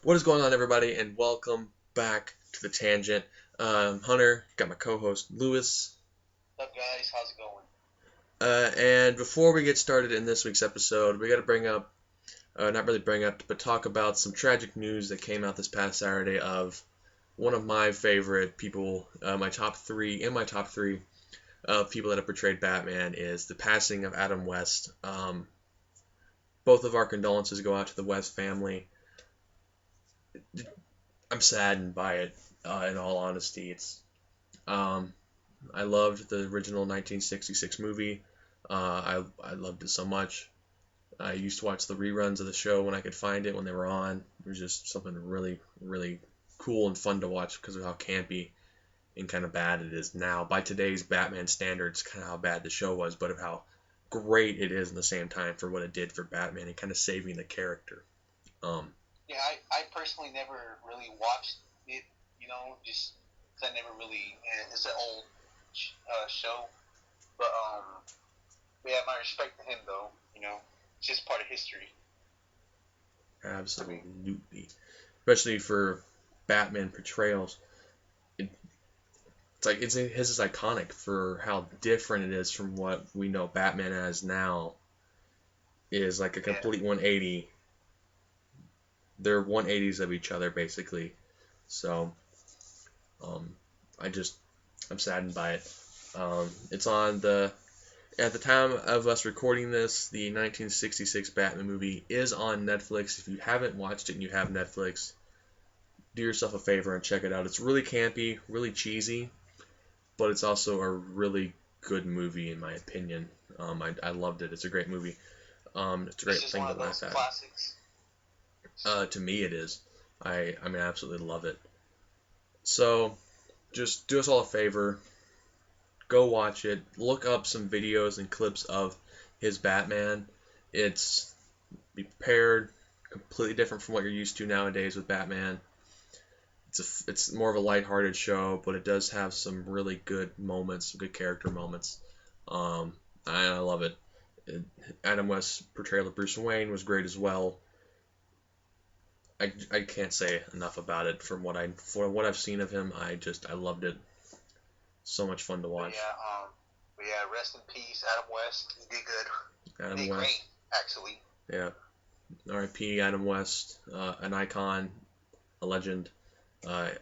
What is going on, everybody, and welcome back to the Tangent. Hunter, got my co-host Lewis, What's up, guys? How's it going? and before we get started in this week's episode, we got to bring up, not really bring up, but talk about some tragic news that came out this past Saturday of one of my favorite people, my top three of people that have portrayed Batman is the passing of Adam West. Both of our condolences go out to the West family. I'm saddened by it. In all honesty, I loved the original 1966 movie. I loved it so much. I used to watch the reruns of the show when I could find it when they were on. It was just something really, really cool and fun to watch because of how campy and kind of bad it is now. By today's Batman standards, kind of how bad the show was, but of how great it is in the same time for what it did for Batman and kind of saving the character. Yeah, I personally never really watched it, just 'cause I never really, it's an old show. But, yeah, my respect to him, though, it's just part of history. Absolutely. Especially for Batman portrayals. His is iconic for how different it is from what we know Batman as now. Is like a complete 180. They're 180s of each other basically. So, I'm saddened by it. It's on at the time of us recording this, the 1966 Batman movie is on Netflix. If you haven't watched it and you have Netflix, do yourself a favor and check it out. It's really campy, really cheesy, but it's also a really good movie in my opinion. I loved it. It's a great movie. It's a great thing to laugh at. Classics. To me, it is. I absolutely love it. So, just do us all a favor. Go watch it. Look up some videos and clips of his Batman. It's be prepared, completely different from what you're used to nowadays with Batman. It's more of a lighthearted show, but it does have some really good moments, good character moments. I love it. Adam West's portrayal of Bruce Wayne was great as well. I can't say enough about it. For what I've seen of him, I loved it. So much fun to watch. But yeah, rest in peace, Adam West. He did good. Adam he did West. Great, actually. Yeah. R.I.P. Adam West, an icon, a legend.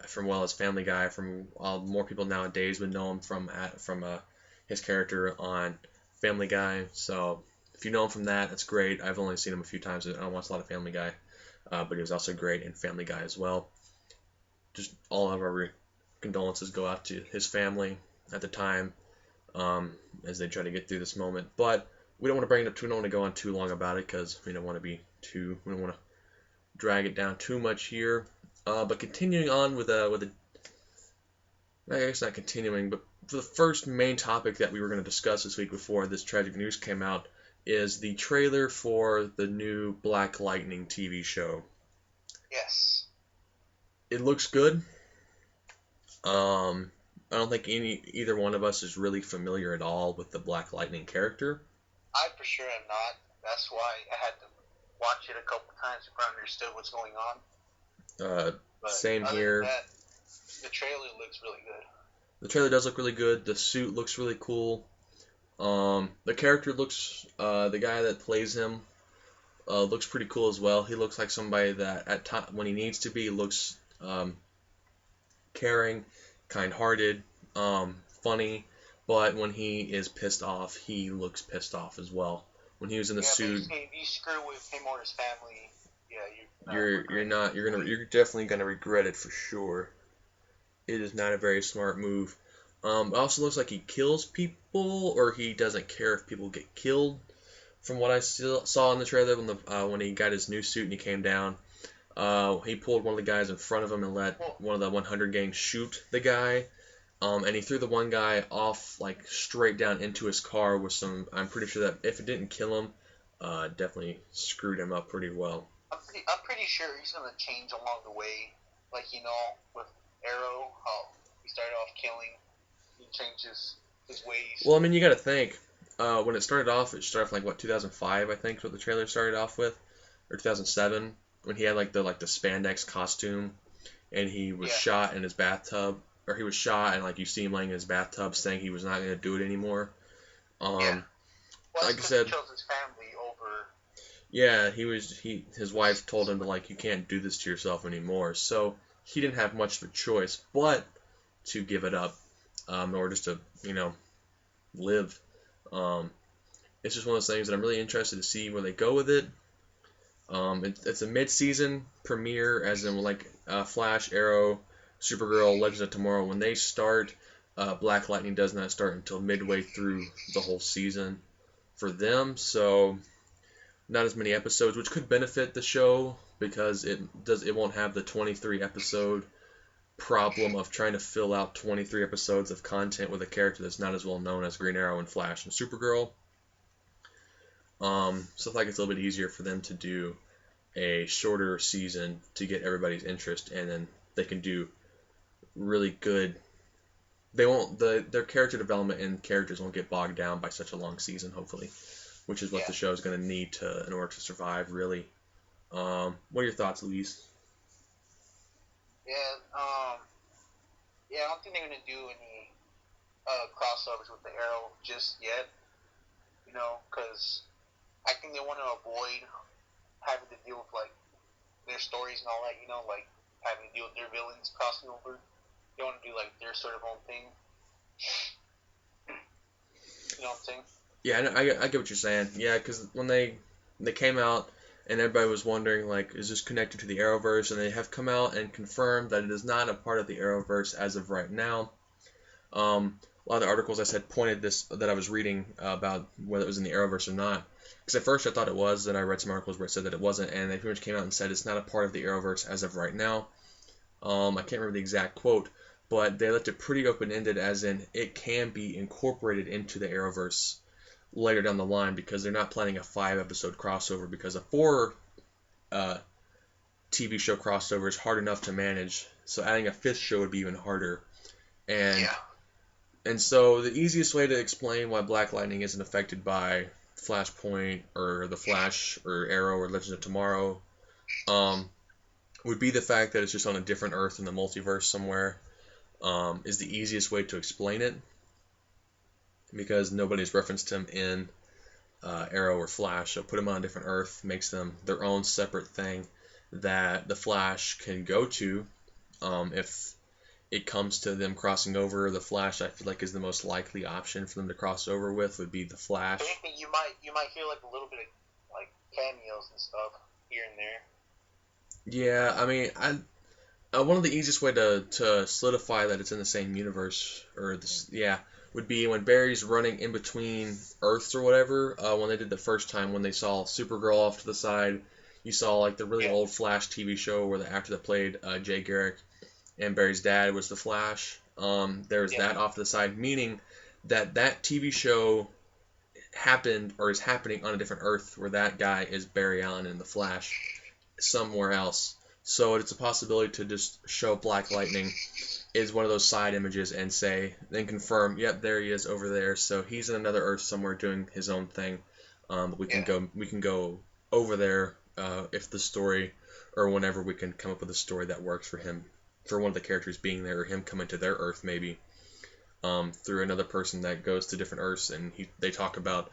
From his Family Guy. From more people nowadays would know him from his character on Family Guy. So if you know him from that, that's great. I've only seen him a few times. I don't watch a lot of Family Guy. But he was also great in Family Guy as well. Just all of our condolences go out to his family at the time as they try to get through this moment. But we don't want to bring it up we don't want to go on too long about it because we don't want to drag it down too much here. But continuing on with I guess not continuing, but for the first main topic that we were going to discuss this week before this tragic news came out is the trailer for the new Black Lightning TV show. Yes. It looks good. I don't think either one of us is really familiar at all with the Black Lightning character. I for sure am not. That's why I had to watch it a couple times before I understood what's going on. But Same here. That, the trailer looks really good. The trailer does look really good. The suit looks really cool. The character looks, the guy that plays him, looks pretty cool as well. He looks like somebody that when he needs to be, looks caring, kind-hearted, funny. But when he is pissed off, he looks pissed off as well. When he was in the suit, if you screw with him or his family, you're definitely gonna regret it for sure. It is not a very smart move. It also looks like he kills people, or he doesn't care if people get killed. From what I saw in the trailer, when he got his new suit and he came down, he pulled one of the guys in front of him and let one of the 100 gang shoot the guy, and he threw the one guy off like straight down into his car with some. I'm pretty sure that if it didn't kill him, definitely screwed him up pretty well. I'm pretty sure he's gonna change along the way, like with Arrow, how he started off killing. He changes his ways. Well, I mean, you got to think. When it started off like 2005, I think, is what the trailer started off with, or 2007. when he had like the spandex costume, and he was shot in his bathtub, or he was shot, and like you see him laying in his bathtub, saying he was not going to do it anymore. Well, like I said, he chose his family over. Yeah, his wife told him to like, you can't do this to yourself anymore. So he didn't have much of a choice but to give it up, or just to live. It's just one of those things that I'm really interested to see where they go with it. It's a mid-season premiere, as in like Flash, Arrow, Supergirl, Legends of Tomorrow. When they start, Black Lightning does not start until midway through the whole season for them. So not as many episodes, which could benefit the show because it won't have the 23 episode problem of trying to fill out 23 episodes of content with a character that's not as well known as Green Arrow and Flash and Supergirl. So I think it's a little bit easier for them to do a shorter season to get everybody's interest, and then they can do really good. They won't their character development and characters won't get bogged down by such a long season, hopefully, which is what the show is going to need in order to survive, really. What are your thoughts, Luis? I don't think they're going to do any crossovers with the Arrow just yet, because I think they want to avoid having to deal with, like, their stories and all that, like, having to deal with their villains crossing over. They want to do, like, their sort of own thing. You know what I'm saying? Yeah, I get what you're saying. Yeah, because when they came out and everybody was wondering, like, is this connected to the Arrowverse? And they have come out and confirmed that it is not a part of the Arrowverse as of right now. A lot of the articles I said pointed that I was reading about whether it was in the Arrowverse or not. Because at first I thought it was, then I read some articles where it said that it wasn't, and they pretty much came out and said it's not a part of the Arrowverse as of right now. I can't remember the exact quote, but they left it pretty open-ended, as in it can be incorporated into the Arrowverse later down the line, because they're not planning a 5-episode crossover, because a 4 TV show crossover is hard enough to manage, so adding a 5th show would be even harder. And so the easiest way to explain why Black Lightning isn't affected by Flashpoint or The Flash or Arrow or Legends of Tomorrow would be the fact that it's just on a different Earth in the multiverse somewhere, is the easiest way to explain it, because nobody's referenced him in Arrow or Flash. So put them on a different Earth makes them their own separate thing that the Flash can go to. If it comes to them crossing over, the Flash, I feel like, is the most likely option for them to cross over with, would be the Flash. I think you might hear like a little bit of like cameos and stuff here and there. Yeah, I mean, one of the easiest way to solidify that it's in the same universe, would be when Barry's running in between Earths or whatever. When they did the first time, when they saw Supergirl off to the side, you saw like the really old Flash TV show where the actor that played Jay Garrick and Barry's dad was the Flash. There's that off to the side, meaning that TV show happened or is happening on a different Earth where that guy is Barry Allen in the Flash somewhere else. So it's a possibility to just show Black Lightning is one of those side images and then confirm, yep, there he is over there. So he's in another Earth somewhere doing his own thing. We can go over there if the story, or whenever we can come up with a story that works for him, for one of the characters being there, or him coming to their Earth maybe, through another person that goes to different Earths, and they talk about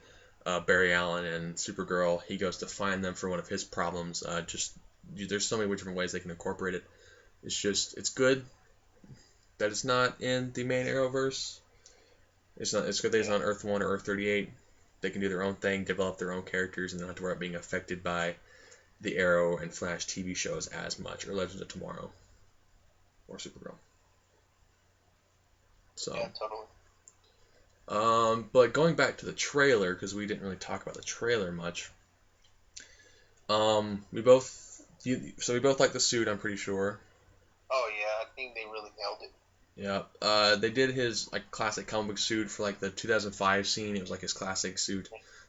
Barry Allen and Supergirl. He goes to find them for one of his problems. There's so many different ways they can incorporate it. It's good that it's not in the main Arrowverse. It's good that it's on Earth 1 or Earth 38. They can do their own thing, develop their own characters, and don't have to worry about being affected by the Arrow and Flash TV shows as much, or Legends of Tomorrow, or Supergirl. So. Yeah, totally. But going back to the trailer, because we didn't really talk about the trailer much. We both like the suit, I'm pretty sure. Oh yeah, I think they really nailed it. Yeah. They did his like classic comic book suit for like the 2005 scene. It was like his classic suit,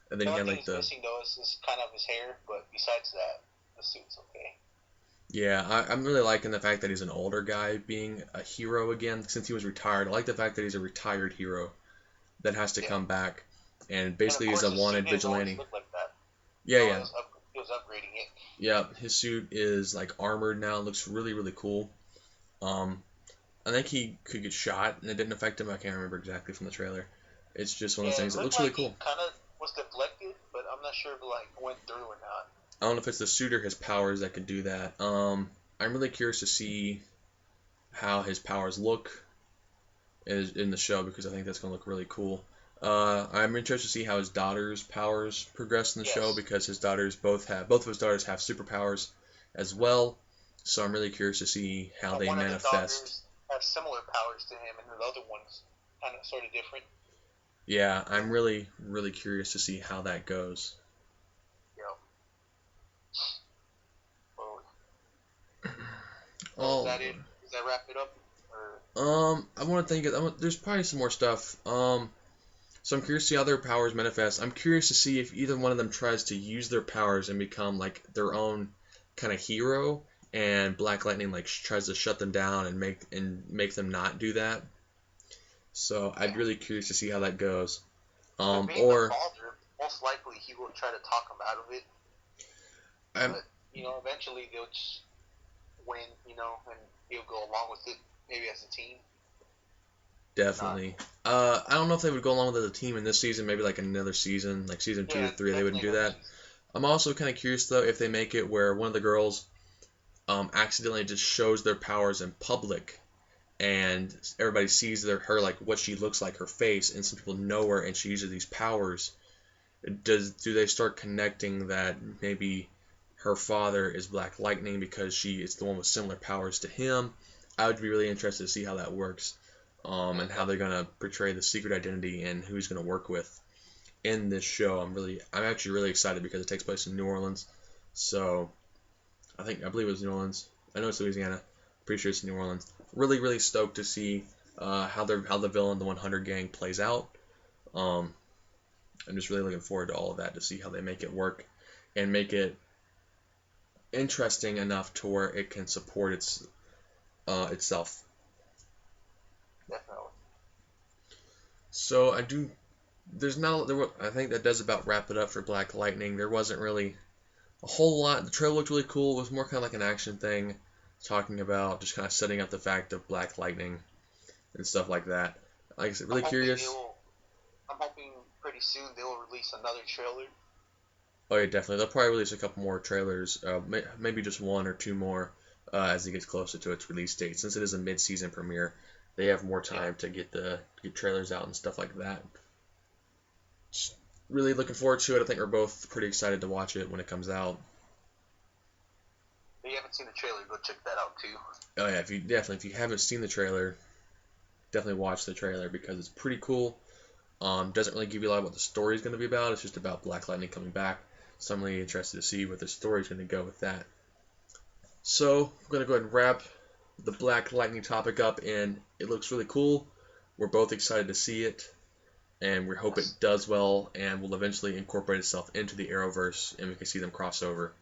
and then he had like the. Missing though is kind of his hair, but besides that, the suit's okay. Yeah, I'm really liking the fact that he's an older guy being a hero again since he was retired. I like the fact that he's a retired hero that has to come back, and basically he's a wanted vigilante. Like that. Yeah. It was upgrading it. Yeah, his suit is like armored now. It looks really, really cool. I think he could get shot, and it didn't affect him. I can't remember exactly from the trailer. It's just one of those Yeah, things. it It looked looks really like he cool. kind of was deflected, but I'm not sure if it like went through or not. I don't know if it's the suit or his powers that could do that. I'm really curious to see how his powers look in the show because I think that's gonna look really cool. I'm interested to see how his daughter's powers progress in the show Yes. because both of his daughters have superpowers as well. So I'm really curious to see how they One of the manifest. daughters has similar powers to him, and the other one's kind of sort of different. Yeah, I'm really, really curious to see how that goes. You know. So Oh, is that it? Does that wrap it up? Or I want to think. There's probably some more stuff. So I'm curious to see how their powers manifest. I'm curious to see if either one of them tries to use their powers and become like their own kind of hero, and Black Lightning like tries to shut them down and make them not do that. So I'd really curious to see how that goes. being the Or father, most likely he will try to talk him out of it. I'm But eventually they'll just win. And he'll go along with it, maybe as a team. definitely. I don't know if they would go along with the team in this season. Maybe like another season, like season 2 or 3, they wouldn't do that. I'm also kind of curious though if they make it where one of the girls accidentally just shows their powers in public, and everybody sees her like what she looks like, her face, and some people know her, and she uses these powers. Do they start connecting that maybe her father is Black Lightning because she is the one with similar powers to him? I would be really interested to see how that works, and how they're gonna portray the secret identity and who's gonna work with in this show. I'm actually really excited because it takes place in New Orleans, so I believe it was New Orleans. I know it's Louisiana. Pretty sure it's New Orleans. Really, really stoked to see how the villain, the 100 gang, plays out. I'm just really looking forward to all of that to see how they make it work and make it interesting enough to where it can support itself. Definitely. So I think that does about wrap it up for Black Lightning. There wasn't really a whole lot. The trailer looked really cool. It was more kind of like an action thing, talking about just kind of setting up the fact of Black Lightning and stuff like that. Like I said, really curious. I'm hoping pretty soon they'll release another trailer. Oh yeah, definitely. They'll probably release a couple more trailers, maybe just one or two more as it gets closer to its release date. Since it is a mid-season premiere, they have more time to get trailers out and stuff like that. Just really looking forward to it. I think we're both pretty excited to watch it when it comes out. If you haven't seen the trailer, go check that out too. Oh yeah, if you haven't seen the trailer, definitely watch the trailer because it's pretty cool. Doesn't really give you a lot of what the story is going to be about. It's just about Black Lightning coming back. So I'm really interested to see where the story is going to go with that. So I'm going to go ahead and wrap the Black Lightning topic up, and it looks really cool. We're both excited to see it, and we hope it does well and will eventually incorporate itself into the Arrowverse, and we can see them cross over.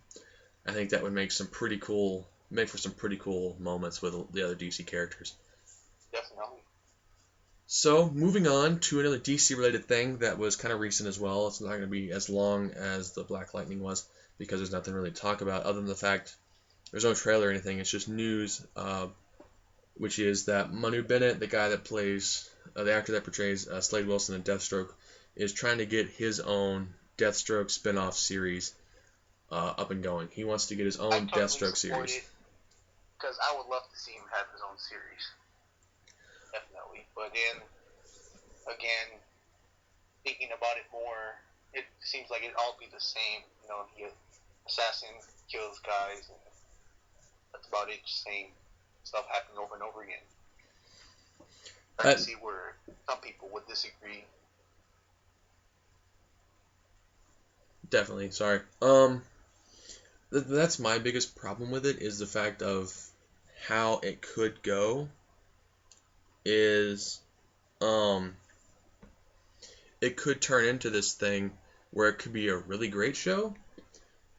I think that would make for some pretty cool moments with the other DC characters. Definitely. So, moving on to another DC-related thing that was kind of recent as well. It's not going to be as long as the Black Lightning was because there's nothing really to talk about other than the fact there's no trailer or anything. It's just news, which is that Manu Bennett, the guy that plays, the actor that portrays Slade Wilson in Deathstroke, is trying to get his own Deathstroke spin-off series up and going. He wants to get his own Deathstroke series. Because I would love to see him have his own series. Definitely. But then, again, thinking about it more, it seems like it'd all be the same. He assassin kills guys, and that's about it. Just same stuff happening over and over again. I can see where some people would disagree. Definitely. Sorry. That's my biggest problem with it is the fact of how it could go. Is it could turn into this thing where it could be a really great show,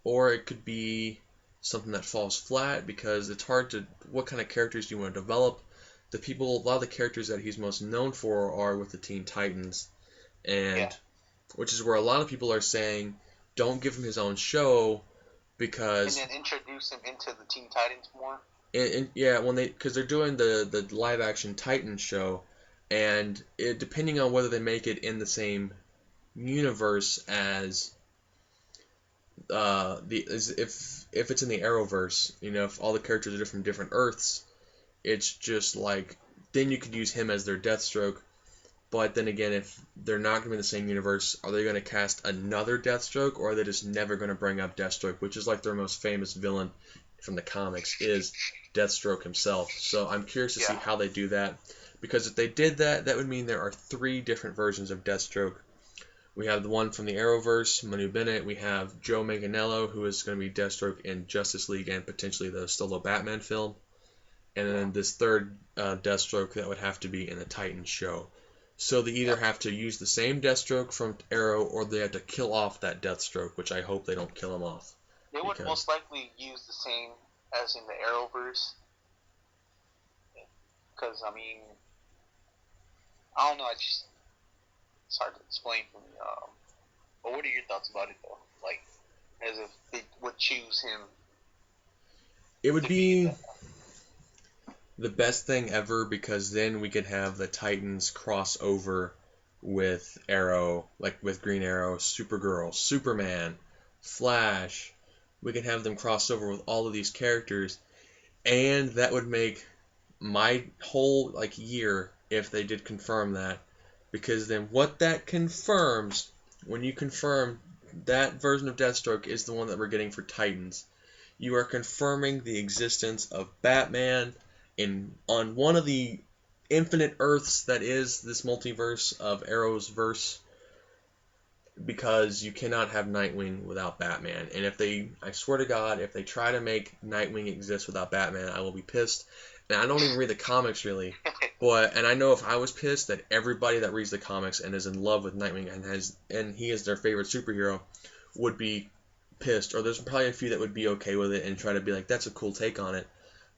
or it could be something that falls flat because it's hard to. What kind of characters do you want to develop? A lot of the characters that he's most known for are with the Teen Titans, and which is where a lot of people are saying, don't give him his own show, because and then introduce him into the Teen Titans more. yeah, because they're doing the live action Titans show, and depending on whether they make it in the same universe as if it's in the Arrowverse, if all the characters are from different Earths, it's just like then you could use him as their Deathstroke. But then again, if they're not going to be in the same universe, are they going to cast another Deathstroke, or are they just never going to bring up Deathstroke, which is like their most famous villain from the comics, is Deathstroke himself. So I'm curious to see how they do that, because if they did that, that would mean there are 3 different versions of Deathstroke. We have the one from the Arrowverse, Manu Bennett. We have Joe Manganiello, who is going to be Deathstroke in Justice League and potentially the solo Batman film. And then this third Deathstroke that would have to be in the Titans show. So they either have to use the same Deathstroke from Arrow, or they have to kill off that Deathstroke, which I hope they don't kill him off. They would most likely use the same as in the Arrowverse. Because, I mean, I don't know, it's hard to explain for me. But what are your thoughts about it, though? Like, as if they would choose him. It would be the best thing ever, because then we could have the Titans cross over with Arrow, like with Green Arrow, Supergirl, Superman, Flash. We could have them cross over with all of these characters, and that would make my whole year if they did confirm that, because then what that confirms, when you confirm that version of Deathstroke is the one that we're getting for Titans, you are confirming the existence of Batman on one of the infinite Earths that is this multiverse of Arrow's verse, because you cannot have Nightwing without Batman. And I swear to God, if they try to make Nightwing exist without Batman, I will be pissed. And I don't even read the comics really, and I know if I was pissed, that everybody that reads the comics and is in love with Nightwing and he is their favorite superhero would be pissed. Or there's probably a few that would be okay with it and try to be like, that's a cool take on it.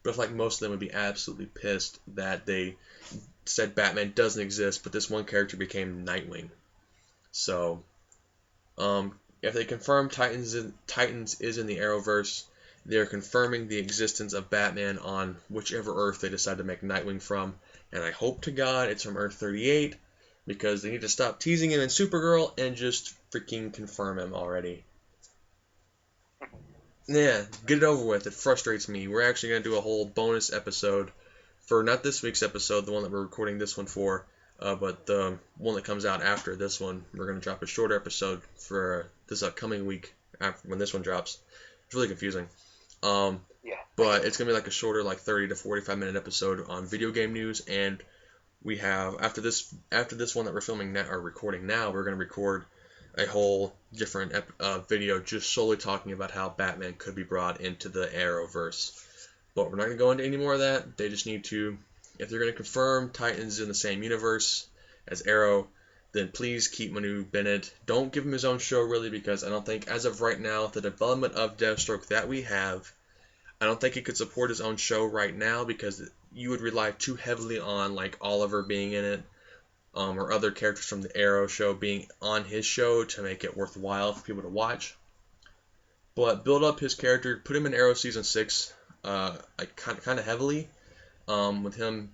But most of them would be absolutely pissed that they said Batman doesn't exist, but this one character became Nightwing. So, if they confirm Titans is in the Arrowverse, they're confirming the existence of Batman on whichever Earth they decide to make Nightwing from. And I hope to God it's from Earth 38, because they need to stop teasing him in Supergirl and just freaking confirm him already. Yeah, get it over with. It frustrates me. We're actually going to do a whole bonus episode for not this week's episode, the one that we're recording this one for, but the one that comes out after this one. We're going to drop a shorter episode for this upcoming week when this one drops. It's really confusing. But it's going to be a shorter, 30 to 45 minute episode on video game news, and we have, after this one that we're filming now, or recording now, we're going to record a whole different video just solely talking about how Batman could be brought into the Arrowverse. But we're not going to go into any more of that. They just need to, if they're going to confirm Titans in the same universe as Arrow, then please keep Manu Bennett. Don't give him his own show, really, because I don't think, as of right now, the development of Deathstroke that we have, I don't think he could support his own show right now, because you would rely too heavily on, Oliver being in it, or other characters from the Arrow show being on his show to make it worthwhile for people to watch. But build up his character, put him in Arrow Season 6, kind of heavily, with him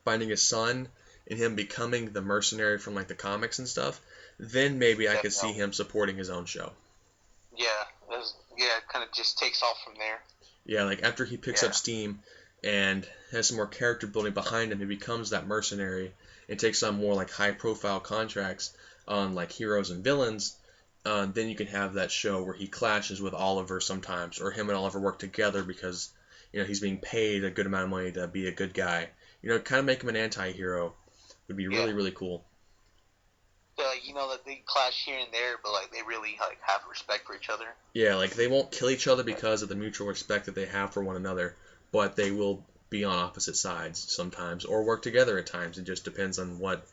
finding his son and him becoming the mercenary from the comics and stuff. Then maybe I could see him supporting his own show. Yeah, it kind of just takes off from there. Yeah, after he picks up steam and has some more character building behind him, he becomes that mercenary and takes on more high profile contracts on heroes and villains. Then you can have that show where he clashes with Oliver sometimes, or him and Oliver work together because he's being paid a good amount of money to be a good guy. Kind of make him an anti-hero would be really, really cool. That they clash here and there, but they really have respect for each other. Yeah, they won't kill each other because of the mutual respect that they have for one another, but they will be on opposite sides sometimes, or work together at times. It just depends on what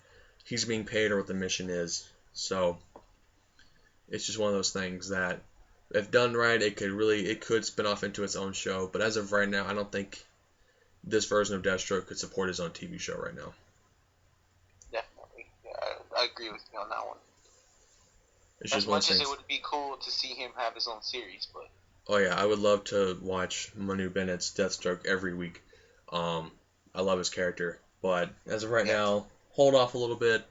he's being paid or what the mission is. So it's just one of those things that, if done right, it could spin off into its own show. But as of right now, I don't think this version of Deathstroke could support his own TV show right now. Definitely, I agree with you on that one. It's just as much as it would be cool to see him have his own series, but Oh yeah, I would love to watch Manu Bennett's Deathstroke every week. Um, I love his character, but as of right Yeah, now, hold off a little bit,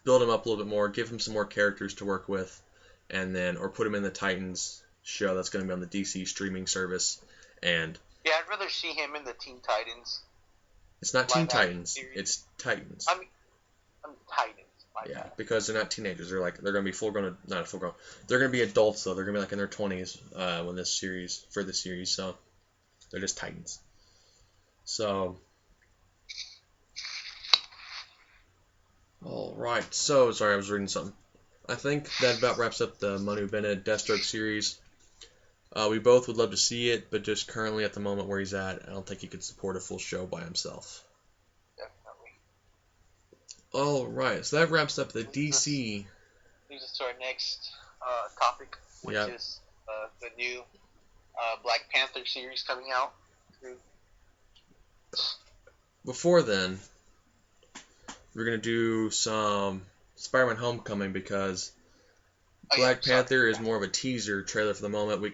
build him up a little bit more, give him some more characters to work with, and then or put him in the Titans show that's going to be on the DC streaming service. And yeah. I'd rather see him in the Teen Titans it's not Teen live action Titans, series. it's Titans. I'm Titans. My Yeah, bad. because they're not teenagers. They're gonna be full grown, not full grown. They're gonna be adults though. They're gonna be like in their 20s when this series for this series. So they're just Titans. So all right. So sorry, I was reading something. I think that about wraps up the Manu Bennett Deathstroke series. We both would love to see it, but just currently at the moment where he's at, I don't think he could support a full show by himself. Definitely. All right. So that wraps up the Leads us, DC. leads us to our next topic, which Yeah. is the new Black Panther series coming out. Before then, we're gonna do some Spider-Man Homecoming because Oh, yeah, Black sorry. Panther is more of a teaser trailer for the moment. We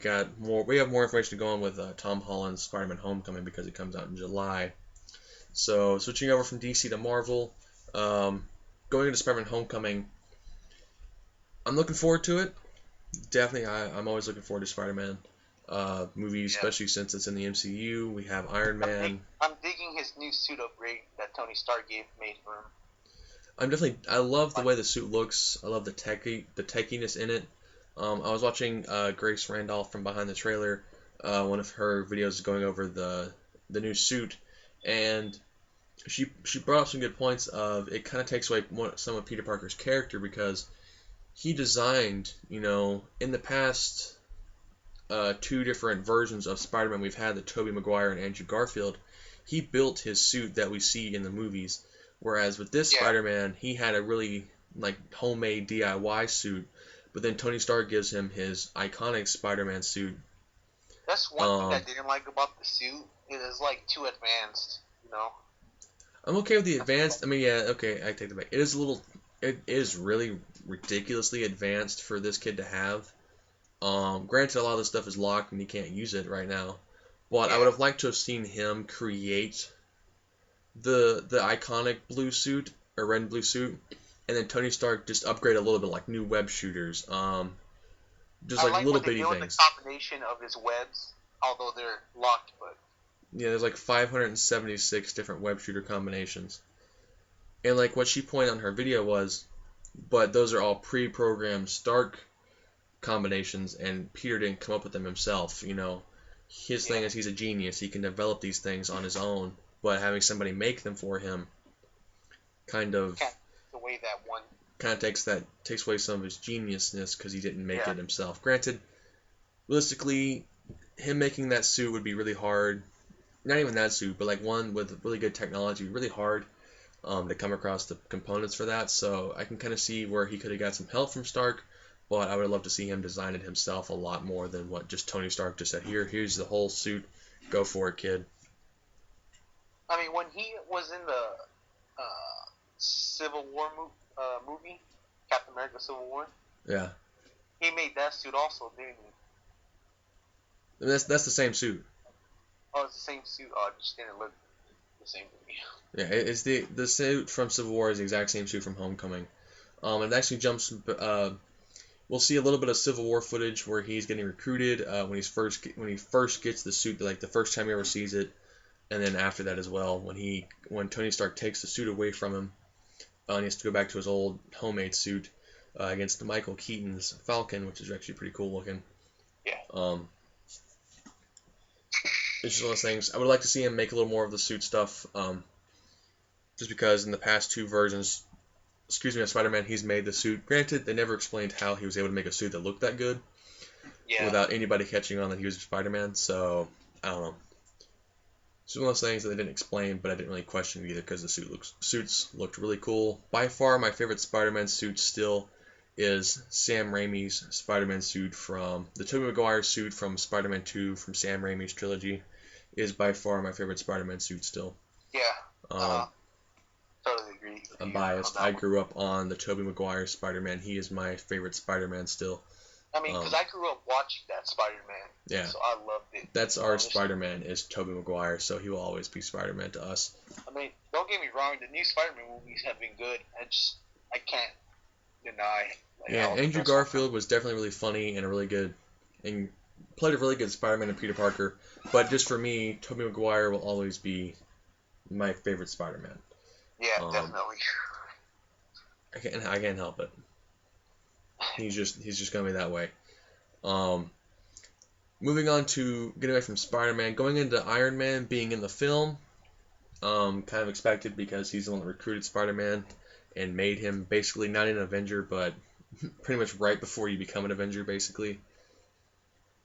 have more information to go on with Tom Holland's Spider-Man Homecoming because it comes out in July. So switching over from DC to Marvel, going into Spider-Man Homecoming, I'm looking forward to it. Definitely, I'm always looking forward to Spider-Man movies, Yeah. especially since it's in the MCU. We have Iron Man. I'm digging his new suit upgrade that Tony Stark made for him. I love the way the suit looks. I love the techiness in it. I was watching Grace Randolph from behind the trailer, one of her videos going over the new suit, and she brought up some good points of it kind of takes away some of Peter Parker's character because he designed, in the past two different versions of Spider-Man we've had, the Tobey Maguire and Andrew Garfield, he built his suit that we see in the movies. Whereas with this Yeah. Spider-Man, he had a really homemade DIY suit, but then Tony Stark gives him his iconic Spider-Man suit. That's one thing I didn't like about the suit. It is like too advanced, you know. I'm okay with the advanced. I mean, yeah, okay, I take it back. It is really ridiculously advanced for this kid to have. Granted, a lot of this stuff is locked and he can't use it right now. But I would have liked to have seen him create the iconic blue suit or red and blue suit, and then Tony Stark just upgrade a little bit, like new web shooters, just I like like little what they bitty do with things. the combination of his webs, although they're locked. But Yeah, there's like 576 different web shooter combinations, and like what she pointed on her video was, but those are all pre-programmed Stark combinations, and Peter didn't come up with them himself. His thing is he's a genius. He can develop these things on his own, but having somebody make them for him kind of can't the way that one. takes away some of his geniusness because he didn't make it himself. Granted, realistically, him making that suit would be really hard. Not even that suit, but like one with really good technology, really hard to come across the components for that. So I can kind of see where he could have got some help from Stark, but I would have loved to see him design it himself a lot more than what just Tony Stark just said. Here's the whole suit. Go for it, kid. I mean, when he was in the Civil War movie, Captain America: Civil War, Yeah. he made that suit also, didn't he? And that's the same suit. Oh, it's the same suit. Oh, it just didn't look the same to me. Yeah, it's the suit from Civil War is the exact same suit from Homecoming. It actually jumps. We'll see a little bit of Civil War footage where he's getting recruited when he first gets the suit, like the first time he ever sees it, and then after that as well when Tony Stark takes the suit away from him, and he has to go back to his old homemade suit against Michael Keaton's Falcon, which is actually pretty cool looking. Yeah. It's just one of those things. I would like to see him make a little more of the suit stuff, just because in the past two versions, of Spider-Man, he's made the suit. Granted, they never explained how he was able to make a suit that looked that good without anybody catching on that he was Spider-Man, so I don't know. It's one of those things that they didn't explain, but I didn't really question it either because the suits looked really cool. By far, my favorite Spider-Man suit still is Sam Raimi's Spider-Man suit from the Tobey Maguire suit from Spider-Man 2 from Sam Raimi's trilogy is by far my favorite Spider-Man suit still. Yeah. Totally agree. I'm biased. I grew up on the Tobey Maguire Spider-Man. He is my favorite Spider-Man still. I mean, because I grew up watching that Spider-Man. Yeah. So I loved it. That's our Spider-Man is Tobey Maguire, so he will always be Spider-Man to us. I mean, don't get me wrong, the new Spider-Man movies have been good. I can't deny. Like, yeah, Andrew Garfield was definitely really funny and and played a really good Spider-Man and Peter Parker. But just for me, Tobey Maguire will always be my favorite Spider-Man. Yeah, definitely. I can't help it. He's just gonna be that way. Moving on to getting away from Spider-Man, going into Iron Man being in the film, kind of expected because he's the one that recruited Spider-Man and made him basically not an Avenger, but pretty much right before you become an Avenger, basically.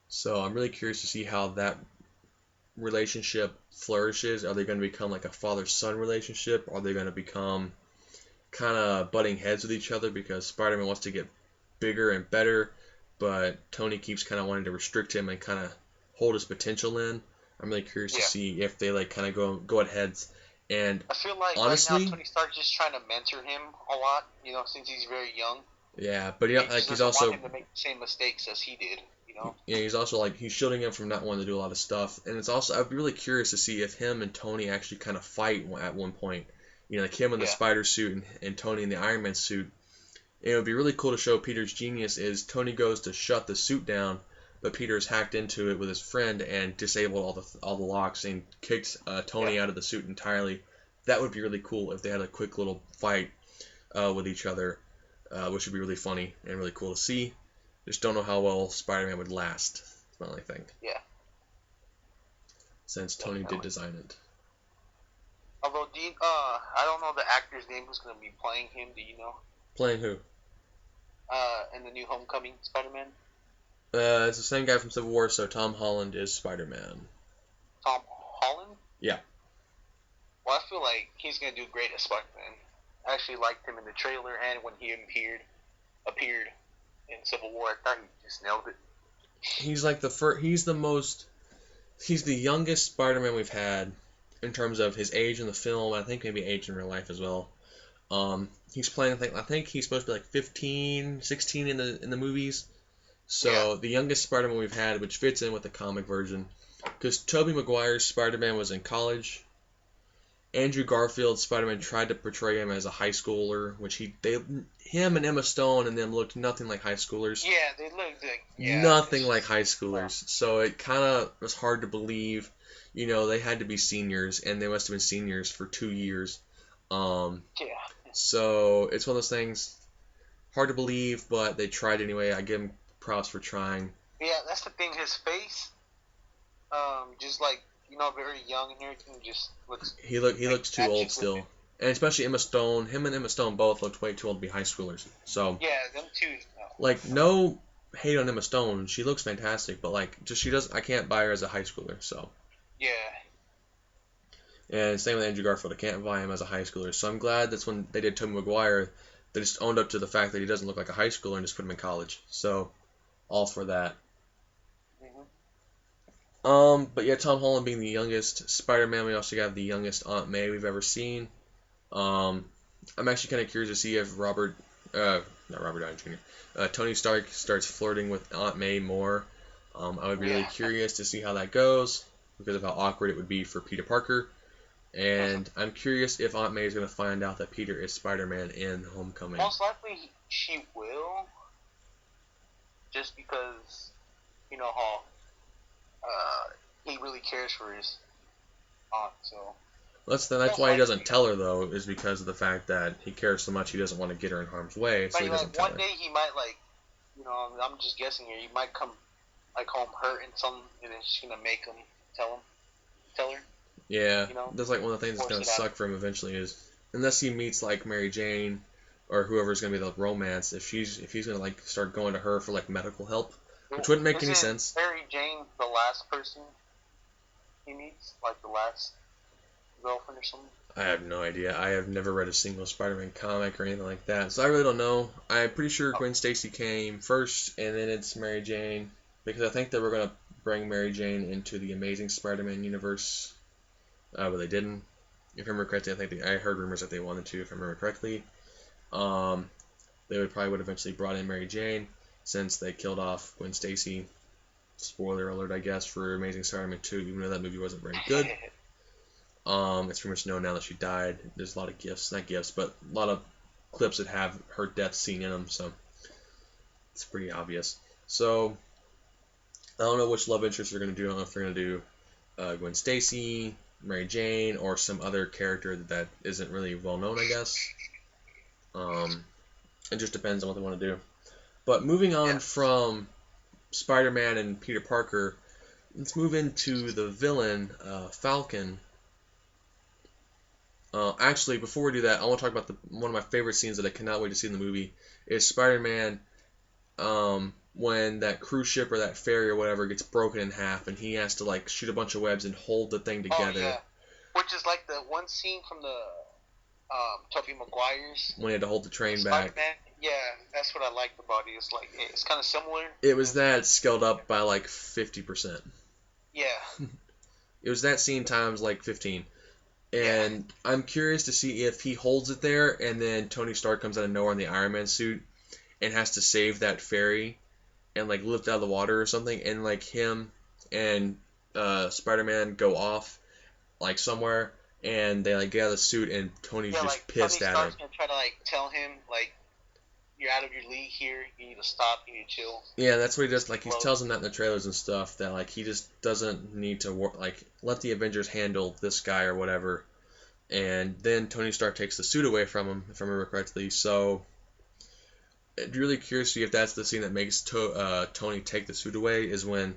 So I'm really curious to see how that relationship flourishes. Are they going to become like a father-son relationship? Are they going to become kind of butting heads with each other because Spider-Man wants to get bigger and better, but Tony keeps kind of wanting to restrict him and kind of hold his potential in? I'm really curious to see if they like kind of go at heads. And I feel like honestly, right now Tony Stark just trying to mentor him a lot, since he's very young. Yeah, but he's also want him to make the same mistakes as he did. Yeah, he's also like he's shielding him from not wanting to do a lot of stuff, and it's also I'd be really curious to see if him and Tony actually kind of fight at one point. Like him in the spider suit and Tony in the Iron Man suit. And it would be really cool to show Peter's genius is Tony goes to shut the suit down, but Peter's hacked into it with his friend and disabled all the locks and kicked Tony out of the suit entirely. That would be really cool if they had a quick little fight with each other, which would be really funny and really cool to see. Just don't know how well Spider-Man would last. That's my only thing. Yeah. Since Tony did design it. Although, I don't know the actor's name who's going to be playing him. Do you know? Playing who? In the new Homecoming Spider-Man. It's the same guy from Civil War, so Tom Holland is Spider-Man. Tom Holland? Yeah. Well, I feel like he's going to do great as Spider-Man. I actually liked him in the trailer and when he appeared in Civil War. I thought he just nailed it. He's like he's the youngest Spider-Man we've had in terms of his age in the film. I think maybe age in real life as well. He's playing. I think he's supposed to be like 15, 16 in the movies. So the youngest Spider-Man we've had, which fits in with the comic version, because Tobey Maguire's Spider-Man was in college. Andrew Garfield's Spider-Man tried to portray him as a high schooler, which him and Emma Stone and them looked nothing like high schoolers. Yeah, they looked like nothing like high schoolers. So it kind of was hard to believe. They had to be seniors, and they must have been seniors for 2 years. So it's one of those things, hard to believe, but they tried anyway. I give them props for trying. Yeah, that's the thing. His face, just like very young and everything, just looks. He looks too old still, and especially Emma Stone. Him and Emma Stone both looked way too old to be high schoolers. So yeah, them two. No. Like no hate on Emma Stone. She looks fantastic, but like just I can't buy her as a high schooler. So. Yeah. And same with Andrew Garfield. I can't buy him as a high schooler. So I'm glad that's when they did Tobey Maguire. They just owned up to the fact that he doesn't look like a high schooler and just put him in college. So, all for that. But yeah, Tom Holland being the youngest Spider-Man. We also got the youngest Aunt May we've ever seen. I'm actually kind of curious to see if not Robert Downey Jr. Tony Stark starts flirting with Aunt May more. I would be really curious to see how that goes because of how awkward it would be for Peter Parker. And I'm curious if Aunt May is going to find out that Peter is Spider-Man in Homecoming. Most likely she will. Just because, how he really cares for his aunt, so... That's why he doesn't tell her, though, is because of the fact that he cares so much he doesn't want to get her in harm's way, so he doesn't tell her. One day he might, I'm just guessing here, he might come, home hurt and something, and then she's going to make him tell her. Yeah, that's like one of the things that's going to suck for him eventually is, unless he meets, Mary Jane, or whoever's going to be the romance, if he's going to, start going to her for, medical help, which wouldn't make any sense. Mary Jane the last person he meets? The last girlfriend or something? I have no idea. I have never read a single Spider-Man comic or anything like that, so I really don't know. I'm pretty sure Gwen Stacy came first, and then it's Mary Jane, because I think they were going to bring Mary Jane into the Amazing Spider-Man universe, but they didn't. If I remember correctly, I heard rumors that they wanted to, if I remember correctly. They would have eventually brought in Mary Jane. since they killed off Gwen Stacy. Spoiler alert, I guess, for Amazing Spider-Man 2, even though that movie wasn't very good. It's pretty much known now that she died. There's a lot of not gifs, but a lot of clips that have her death scene in them, so it's pretty obvious. So, I don't know which love interest they're going to do. I don't know if they're going to do Gwen Stacy, Mary Jane, or some other character that isn't really well known, I guess. It just depends on what they want to do. But moving on from Spider-Man and Peter Parker, let's move into the villain, Falcon. Actually, before we do that, I want to talk about one of my favorite scenes that I cannot wait to see in the movie is Spider-Man when that cruise ship or that ferry or whatever gets broken in half and he has to like shoot a bunch of webs and hold the thing together. Oh, yeah. Which is like the one scene from the Tobey Maguire's when he had to hold the train Spider-Man. back. Yeah, that's what I liked about it. It's like it's kind of similar. It was that scaled up by like 50%. Yeah. It was that scene times like 15. And I'm curious to see if he holds it there and then Tony Stark comes out of nowhere in the Iron Man suit and has to save that ferry and like lift out of the water or something, and like him and Spider-Man go off like somewhere and they like get out of the suit and Tony's just like, pissed Tony at Stark's him. gonna try to like tell him like you're out of your league here, you need to stop, you need to chill. Yeah, that's what he does. Like he tells him that in the trailers and stuff, that like he just doesn't need to like let the Avengers handle this guy or whatever. And then Tony Stark takes the suit away from him, if I remember correctly. So, I'm really curious to see if that's the scene that makes Tony take the suit away, is when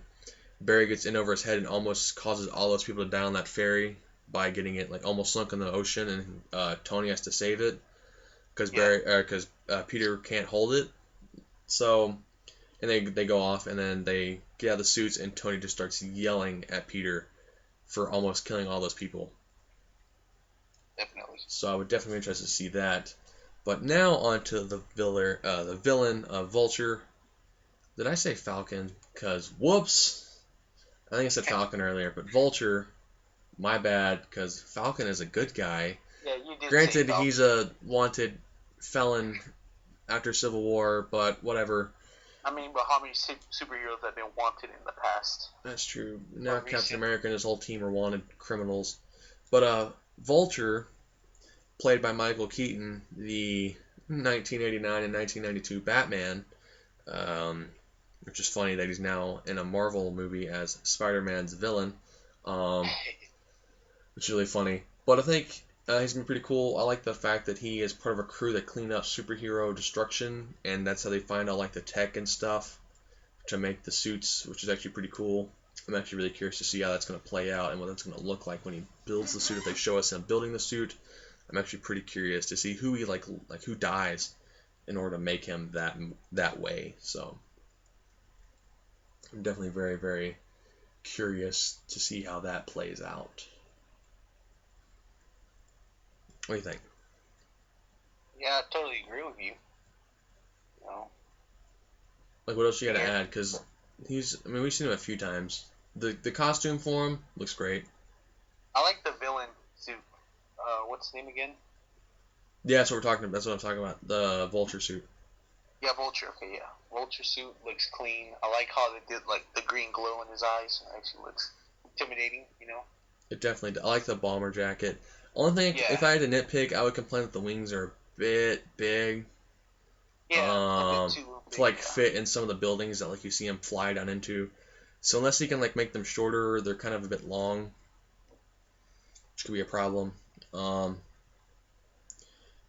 Barry gets in over his head and almost causes all those people to die on that ferry by getting it like almost sunk in the ocean, and Tony has to save it because Peter can't hold it. So, and they go off, and then they get out of the suits, and Tony just starts yelling at Peter for almost killing all those people. Definitely. So I would definitely be interested to see that. But now on to the villain of Vulture. Did I say Falcon? Because whoops, I think I said Falcon earlier, but Vulture, my bad, because Falcon is a good guy. Yeah, you did. Granted, he's a wanted felon after Civil War, but whatever. I mean, but how many superheroes have been wanted in the past? That's true. Now Captain America and his whole team are wanted criminals. But Vulture, played by Michael Keaton, the 1989 and 1992 Batman, which is funny that he's now in a Marvel movie as Spider-Man's villain, which is really funny. But I think he's been pretty cool. I like the fact that he is part of a crew that clean up superhero destruction, and that's how they find out like the tech and stuff to make the suits, which is actually pretty cool. I'm actually really curious to see how that's going to play out and what that's going to look like when he builds the suit. If they show us him building the suit, I'm actually pretty curious to see who he like who dies in order to make him that way. So I'm definitely very, very curious to see how that plays out. What do you think? Yeah, I totally agree with you. You know, like what else you got to add? Because we've seen him a few times. The costume for him looks great. I like the villain suit. What's his name again? Yeah, that's what we're talking about. That's what I'm talking about. The Vulture suit. Yeah, Vulture. Okay, yeah. Vulture suit looks clean. I like how they did like the green glow in his eyes. It actually looks intimidating, you know? It definitely. I like the bomber jacket. Only thing, if I had to nitpick, I would complain that the wings are a bit big. Yeah, a bit too big, to like fit in some of the buildings that like you see him fly down into. So unless you can like make them shorter, they're kind of a bit long, which could be a problem. I'm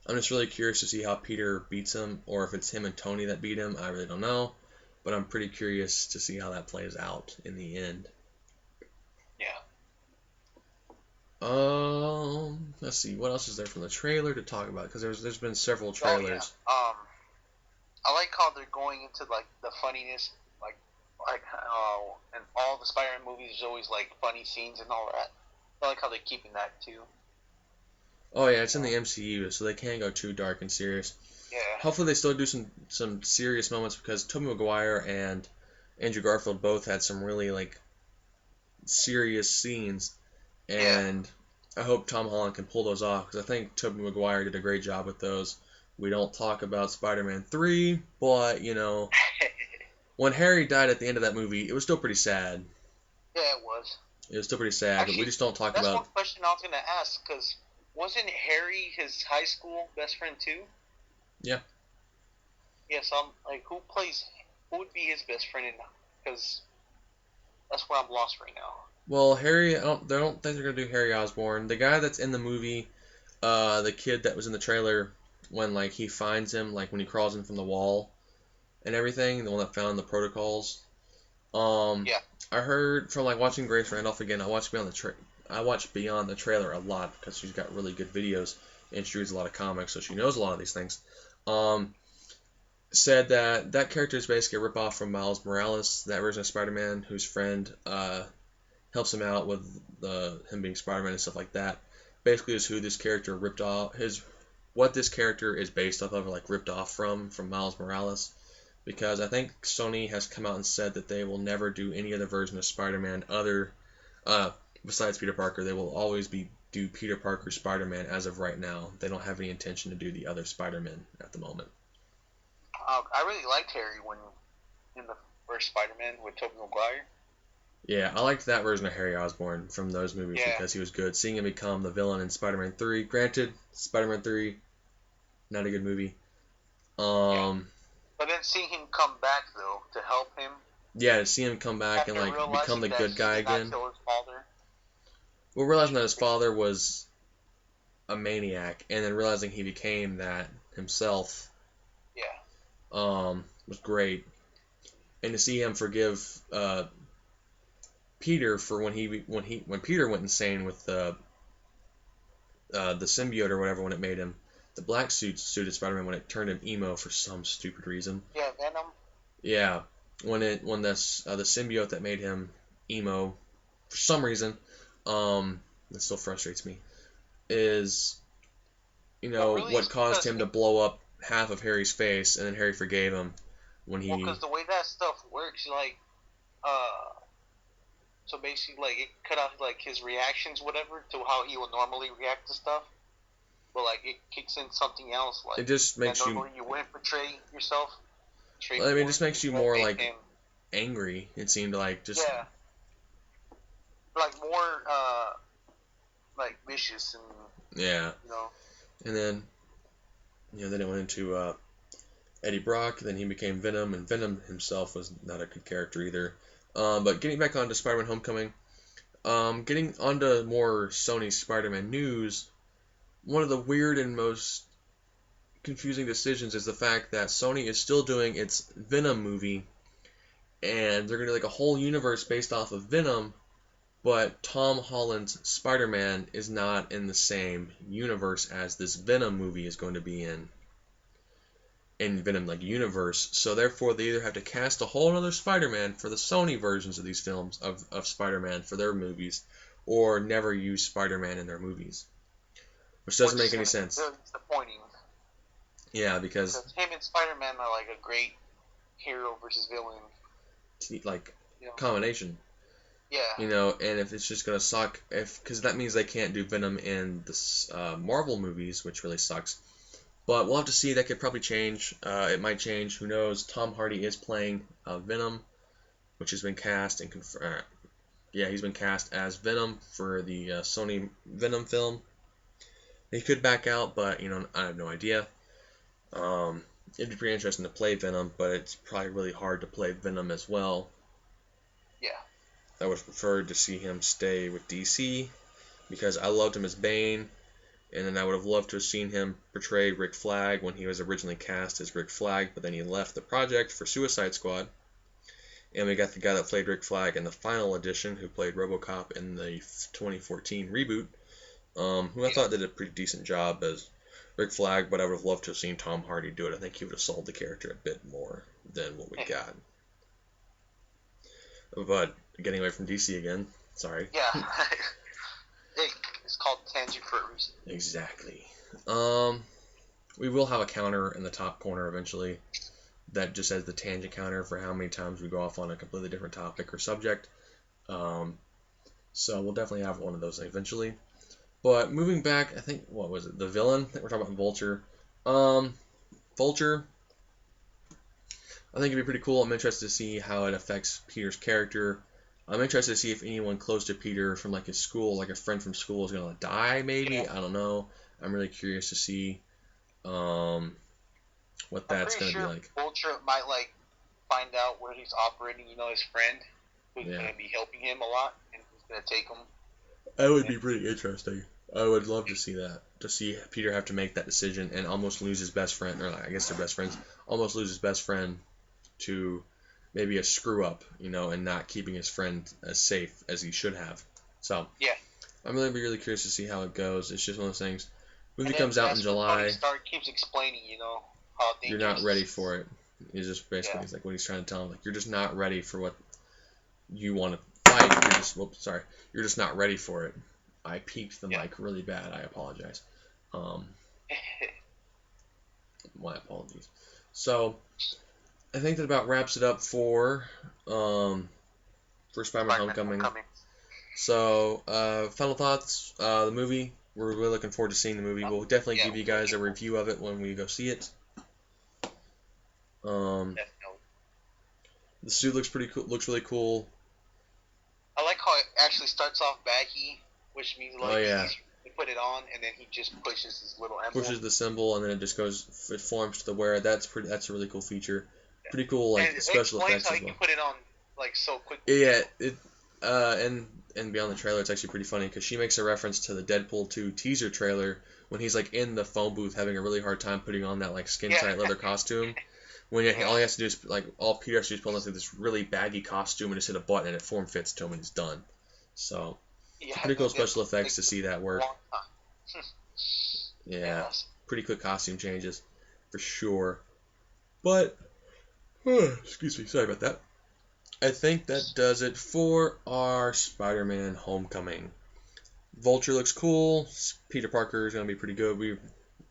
just really curious to see how Peter beats him, or if it's him and Tony that beat him. I really don't know, but I'm pretty curious to see how that plays out in the end. Yeah. Let's see, what else is there from the trailer to talk about? Because there's been several trailers. Oh, yeah. I like how they're going into like the funniness, like in all the Spider-Man movies, there's always like funny scenes and all that. I like how they're keeping that too. Oh yeah, it's in the MCU, so they can't go too dark and serious. Yeah. Hopefully they still do some serious moments, because Tobey Maguire and Andrew Garfield both had some really like serious scenes, and I hope Tom Holland can pull those off, because I think Tobey Maguire did a great job with those. We don't talk about Spider-Man 3, but you know, when Harry died at the end of that movie, it was still pretty sad. Yeah, it was. It was still pretty sad, Actually, but we just don't talk that's about. one question I was gonna ask, because wasn't Harry his high school best friend too? Yeah. Yeah, so I'm like, who would be his best friend? Because that's where I'm lost right now. Well, Harry, they don't think they're gonna do Harry Osborn. The guy that's in the movie, the kid that was in the trailer when like he finds him, like when he crawls in from the wall and everything, the one that found the protocols. Yeah. I heard from like watching Grace Randolph again. I watched Beyond the Trailer a lot because she's got really good videos and she reads a lot of comics, so she knows a lot of these things. Said that character is basically a ripoff from Miles Morales, that version of Spider-Man, whose friend helps him out with him being Spider-Man and stuff like that. Basically, is who this character ripped off what this character is based off of, or like ripped off from Miles Morales. Because I think Sony has come out and said that they will never do any other version of Spider-Man besides Peter Parker. They will always do Peter Parker Spider-Man as of right now. They don't have any intention to do the other Spider-Man at the moment. I really liked Harry when in the first Spider-Man with Tobey Maguire. Yeah, I liked that version of Harry Osborn from those movies because he was good. Seeing him become the villain in Spider-Man 3. Granted, Spider-Man 3, not a good movie. Yeah. But then seeing him come back, though, to help him. Yeah, to see him come back and like become the good guy again. Kill his father. Well, realizing that his father was a maniac, and then realizing he became that himself. Yeah. Was great. And to see him forgive Peter for when Peter went insane with the symbiote or whatever, when it made him the black suited Spider-Man, when it turned him emo for some stupid reason. Yeah, Venom. Yeah, when the symbiote that made him emo for some reason, that still frustrates me, is really what caused him to blow up half of Harry's face, and then Harry forgave him when he. Well, because the way that stuff works, like, so basically, like, it cut off like his reactions, whatever, to how he would normally react to stuff. But like, it kicks in something else. Like, it just makes you wouldn't portray yourself. Well, I mean, it just makes you more like angry. It seemed like just like more like vicious and and then then it went into Eddie Brock. Then he became Venom, and Venom himself was not a good character either. But getting back onto Spider-Man Homecoming, getting onto more Sony Spider-Man news. One of the weird and most confusing decisions is the fact that Sony is still doing its Venom movie, and they're going to do like a whole universe based off of Venom, but Tom Holland's Spider-Man is not in the same universe as this Venom movie is going to be in Venom like universe. So therefore they either have to cast a whole other Spider-Man for the Sony versions of these films of Spider-Man for their movies, or never use Spider-Man in their movies. Which doesn't make any sense. Really disappointing. Yeah, because him and Spider-Man are like a great hero versus villain. Like combination. Yeah. And if it's just gonna suck, because that means they can't do Venom in the Marvel movies, which really sucks. But we'll have to see. That could probably change. It might change. Who knows? Tom Hardy is playing Venom, which has been cast and confirmed. Yeah, he's been cast as Venom for the Sony Venom film. He could back out, but I have no idea. It'd be pretty interesting to play Venom, but it's probably really hard to play Venom as well. Yeah. I would have preferred to see him stay with DC, because I loved him as Bane, and then I would have loved to have seen him portray Rick Flag when he was originally cast as Rick Flag, but then he left the project for Suicide Squad. And we got the guy that played Rick Flag in the final edition, who played RoboCop in the 2014 reboot, who I thought did a pretty decent job as Rick Flag, but I would have loved to have seen Tom Hardy do it. I think he would have sold the character a bit more than what we got. But getting away from DC again, sorry. Yeah. It's called Tangent for a reason. Exactly. We will have a counter in the top corner eventually that just says the tangent counter for how many times we go off on a completely different topic or subject. So we'll definitely have one of those eventually. But moving back, I think, what was it? The villain? I think we're talking about Vulture. Vulture. I think it'd be pretty cool. I'm interested to see how it affects Peter's character. I'm interested to see if anyone close to Peter from like his school, like a friend from school, is gonna die. Maybe Yeah. I don't know. I'm really curious to see what that's gonna be like. Vulture might like find out where he's operating. His friend who's gonna be helping him a lot, and he's gonna take him. That would be pretty interesting. I would love to see that. To see Peter have to make that decision and almost lose his best friend, or I guess they're best friends. Almost lose his best friend to maybe a screw up, and not keeping his friend as safe as he should have. So yeah, I'm really curious to see how it goes. It's just one of those things. Movie comes out in July. Tony Stark keeps explaining, how you're not ready for it. He's just basically he's like what he's trying to tell him. Like you're just not ready for what you want to fight. You're just not ready for it. I peaked the mic really bad. I apologize. My apologies. So I think that about wraps it up for Spider-Man Homecoming. So final thoughts. The movie. We're really looking forward to seeing the movie. We'll definitely give you guys a review of it when we go see it. The suit looks pretty cool. Looks really cool. I like how it actually starts off baggy, which means he put it on and then he just pushes his little emblem. Pushes the symbol and then it just goes. It forms to the wearer. That's a really cool feature. Yeah. Pretty cool special effects how as you well. can put it on so quickly. Yeah, and beyond the trailer, it's actually pretty funny because she makes a reference to the Deadpool 2 teaser trailer when he's in the phone booth having a really hard time putting on that skin tight leather costume. When all he has to do is all Peter has to do is put on this really baggy costume and just hit a button and it form fits to him and he's done. So it's pretty cool special effects to see that work. Pretty quick costume changes for sure. But excuse me, sorry about that. I think that does it for our Spider-Man Homecoming. Vulture looks cool. Peter Parker is going to be pretty good.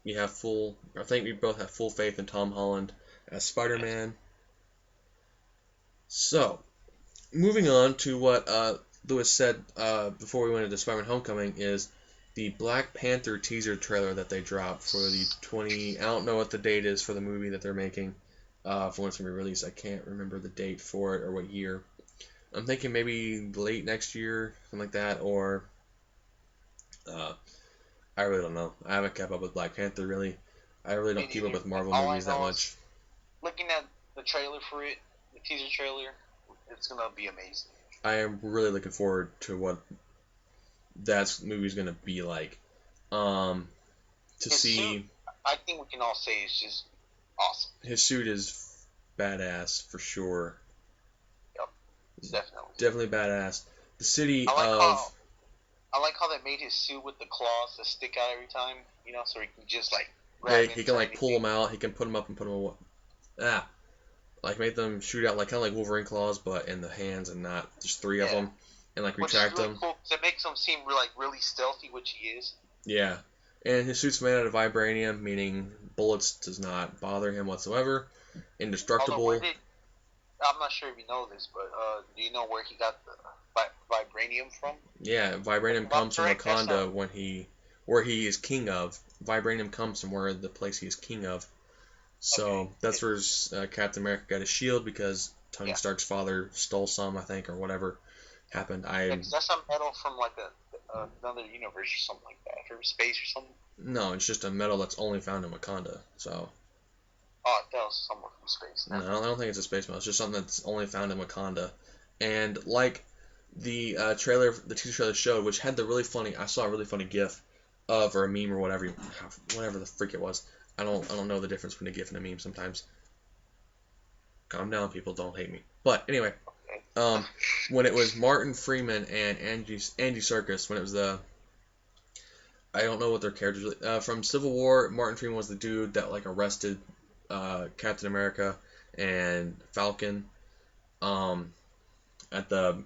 I think we both have full faith in Tom Holland as Spider-Man. So, moving on to what Lewis said before we went into Spider-Man Homecoming is the Black Panther teaser trailer that they dropped for the I don't know what the date is for the movie that they're making. For when it's going to be released. I can't remember the date for it or what year. I'm thinking maybe late next year, something like that, or I really don't know. I haven't kept up with Black Panther, really. I really don't keep up with Marvel movies that much. Looking at the trailer for it, the teaser trailer, it's going to be amazing. I am really looking forward to what that movie's going to be like. Suit, I think we can all say it's just awesome. His suit is badass for sure. Yep, definitely badass. The city I like how they made his suit with the claws that stick out every time, so he can just grab he can pull them out. He can put them up and put them away. Make them shoot out kind of like Wolverine claws, but in the hands and not just three of them, and retract them. Cool, it makes him seem really stealthy, which he is. Yeah. And his suit's made out of vibranium, meaning bullets does not bother him whatsoever. Indestructible. I'm not sure if you know this, but do you know where he got the vibranium from? Yeah, vibranium comes from Wakanda where he is king of. Vibranium comes from where the place he is king of. So that's where Captain America got his shield because Tony Stark's father stole some, I think, or whatever happened. That's a metal from another universe or something like that, or space or something. No, it's just a metal that's only found in Wakanda. So. Oh, that was somewhere from space. No, I don't think it's a space metal. It's just something that's only found in Wakanda. And the teaser trailer showed, which had I saw a really funny GIF or a meme or whatever the freak it was. I don't know the difference between a GIF and a meme sometimes. Calm down, people. Don't hate me. But anyway, when it was Martin Freeman and Andy Serkis, when it was I don't know what their characters from Civil War. Martin Freeman was the dude that arrested Captain America and Falcon at the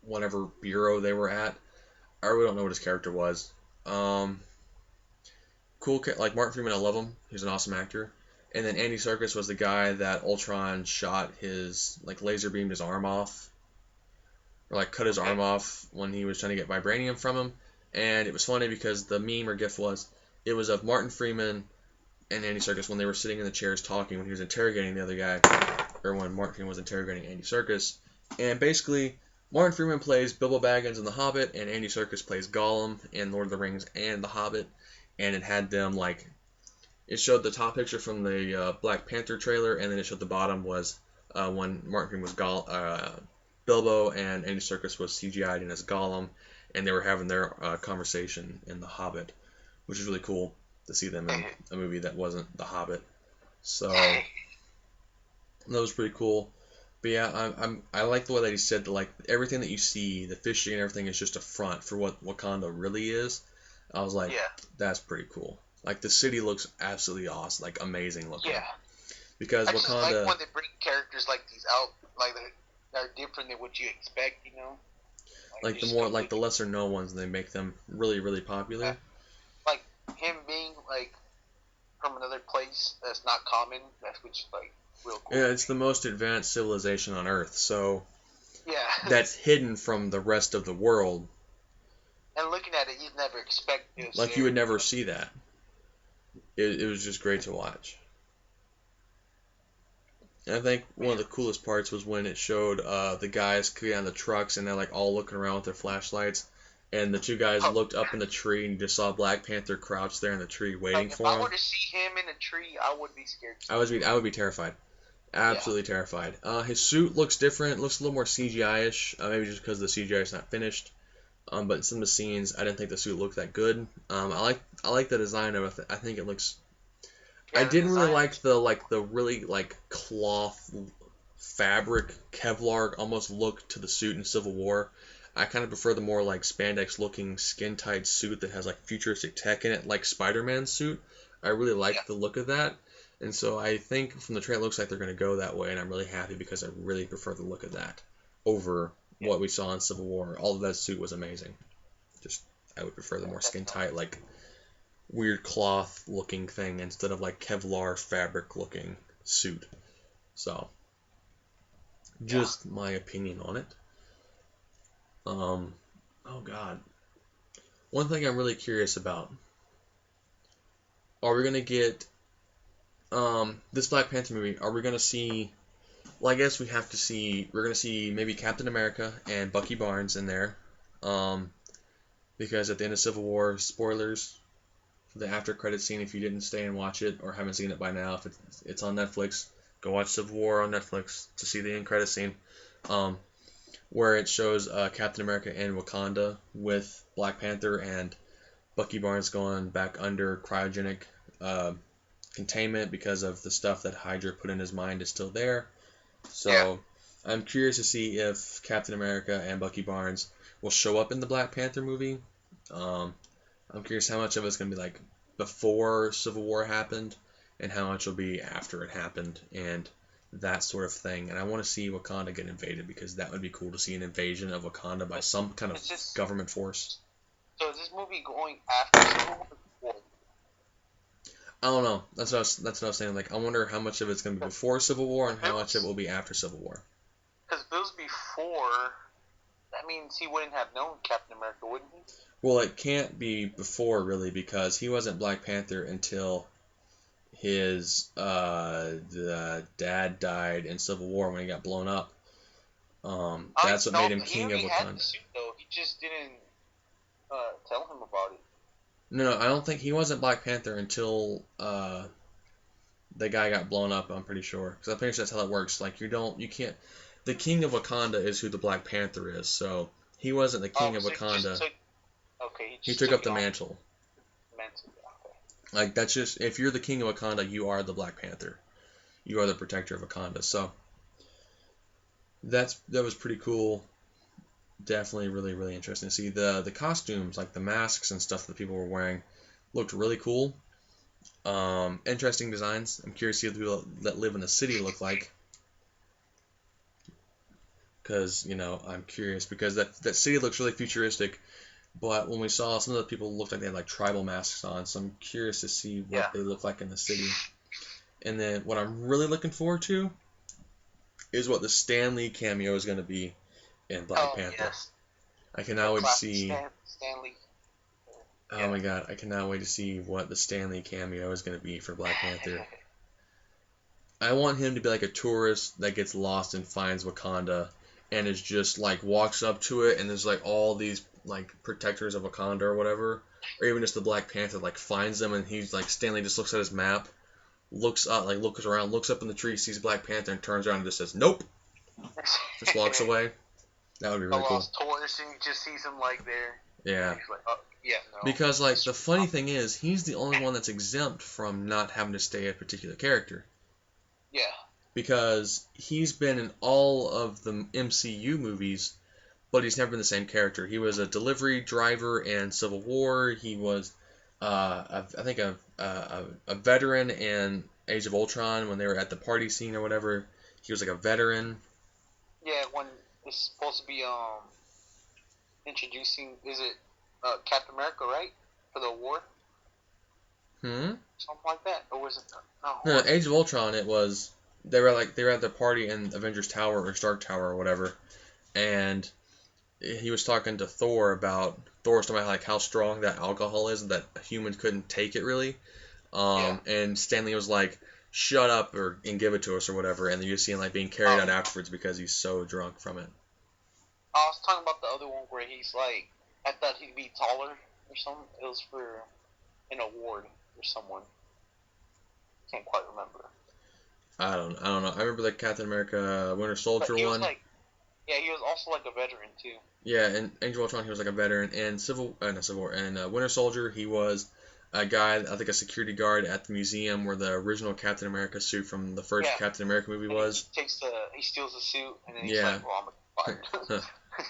whatever bureau they were at. I really don't know what his character was. Cool, Martin Freeman, I love him. He's an awesome actor. And then Andy Serkis was the guy that Ultron shot his laser beamed his arm off, or cut his arm off when he was trying to get vibranium from him. And it was funny because the meme or GIF was of Martin Freeman and Andy Serkis when they were sitting in the chairs talking when he was interrogating the other guy. when Martin Freeman was interrogating Andy Serkis, and basically Martin Freeman plays Bilbo Baggins in The Hobbit, and Andy Serkis plays Gollum in Lord of the Rings and The Hobbit, and it had them like. It showed the top picture from the Black Panther trailer, and then it showed the bottom was when Martin Freeman was Bilbo and Andy Serkis was CGI'd in as Gollum, and they were having their conversation in The Hobbit, which is really cool to see them in a movie that wasn't The Hobbit. So that was pretty cool. But yeah, I like the way that he said that like everything that you see, the fishing and everything is just a front for what Wakanda really is. I was like, that's pretty cool. Like the city looks absolutely awesome, like amazing looking. Yeah. Because I Wakanda. just like when they bring characters like these out, like that are different than what you expect, you know. Like the more, like the lesser known ones, and they make them really, really popular. Yeah. Like him being like from another place that's not common, which is like real cool. Yeah, it's the most advanced civilization on Earth, so yeah, that's hidden from the rest of the world. And looking at it, you'd never expect it. Like you would never see that. It was just great to watch. And I think one of the coolest parts was when it showed the guys getting on the trucks and they're like all looking around with their flashlights, and the two guys looked up in the tree and just saw Black Panther crouched there in the tree waiting for him. If I were to see him in a tree, I would be scared. I would be terrified. Absolutely terrified. His suit looks different. Looks a little more CGI-ish. Maybe just because the CGI is not finished. But in some of the scenes, I didn't think the suit looked that good. I like the design of it. I think it looks. Yeah, I didn't really like the really like cloth fabric Kevlar almost look to the suit in Civil War. I kind of prefer the more like spandex looking skin tight suit that has like futuristic tech in it, like Spider-Man's suit. I really like the look of that. And so I think from the trailer it looks like they're going to go that way, and I'm really happy because I really prefer the look of that over what we saw in Civil War. All of that suit was amazing. Just I would prefer the more skin tight, like weird cloth looking thing instead of like Kevlar fabric looking suit. So just my opinion on it. Oh god. One thing I'm really curious about. Are we going to get this Black Panther movie? Are we going to see, well, I guess we're going to see maybe Captain America and Bucky Barnes in there. Because at the end of Civil War, spoilers for the after credit scene, if you didn't stay and watch it or haven't seen it by now, if it's on Netflix, go watch Civil War on Netflix to see the end credit scene. Where it shows Captain America in Wakanda with Black Panther and Bucky Barnes going back under cryogenic containment because of the stuff that Hydra put in his mind is still there. So I'm curious to see if Captain America and Bucky Barnes will show up in the Black Panther movie. I'm curious how much of it's going to be like before Civil War happened and how much will be after it happened and that sort of thing. And I want to see Wakanda get invaded because that would be cool to see an invasion of Wakanda by some kind of government force. So is this movie going after Civil War? I don't know. That's what I was saying. Like, I wonder how much of it's going to be before Civil War and how much of it will be after Civil War. Because if it was before, that means he wouldn't have known Captain America, wouldn't he? Well, it can't be before, really, because he wasn't Black Panther until his the dad died in Civil War when he got blown up. That's what made him king of Wakanda. Had the suit, though. He just didn't tell him about it. No, I don't think he wasn't Black Panther until the guy got blown up. I'm pretty sure, because I'm pretty sure that's how that works. Like you can't. The king of Wakanda is who the Black Panther is, so he wasn't the king of Wakanda. He took up the mantle. Like that's just if you're the king of Wakanda, you are the Black Panther. You are the protector of Wakanda. So that was pretty cool. Definitely really, really interesting to see. The costumes, like the masks and stuff that people were wearing, looked really cool. Interesting designs. I'm curious to see what the people that live in the city look like. Because, I'm curious. Because that city looks really futuristic. But when we saw, some of the people looked like they had like tribal masks on. So I'm curious to see what they look like in the city. And then what I'm really looking forward to is what the Stan Lee cameo is going to be in Black Panther. Yes. I cannot wait to see. Stan Lee. Oh my god, I cannot wait to see what the Stan Lee cameo is going to be for Black Panther. I want him to be like a tourist that gets lost and finds Wakanda, and is just like walks up to it, and there's like all these like protectors of Wakanda or whatever, or even just the Black Panther like finds them, and he's like Stanley just looks at his map, looks up, like looks around, looks up in the tree, sees Black Panther, and turns around and just says nope, just walks away. That would be really cool. Lost tourist, and just sees him like there. Yeah. He's like, oh, yeah, no. Because like the funny thing is, he's the only one that's exempt from not having to stay a particular character. Yeah. Because he's been in all of the MCU movies, but he's never been the same character. He was a delivery driver in Civil War. He was, I think, a veteran in Age of Ultron when they were at the party scene or whatever. He was like a veteran. Yeah, when it's supposed to be introducing, is it Captain America, right? For the war? Something like that, or was it? No, Age of Ultron. It was they were at the party in Avengers Tower or Stark Tower or whatever, and he was talking to Thor about like how strong that alcohol is and that humans couldn't take it really. And Stanley was like, "Shut up and give it to us or whatever," and then you see him like being carried out afterwards because he's so drunk from it. I was talking about the other one where he's like, I thought he'd be taller or something. It was for an award or someone. Can't quite remember. I don't know. I remember the Captain America Winter Soldier one. Yeah, he was also like a veteran too. Yeah, in Age of Ultron he was like a veteran, and Winter Soldier he was a guy, I think a security guard at the museum where the original Captain America suit from the first Captain America movie was. He steals the suit, and then he's like, well, I'm fired.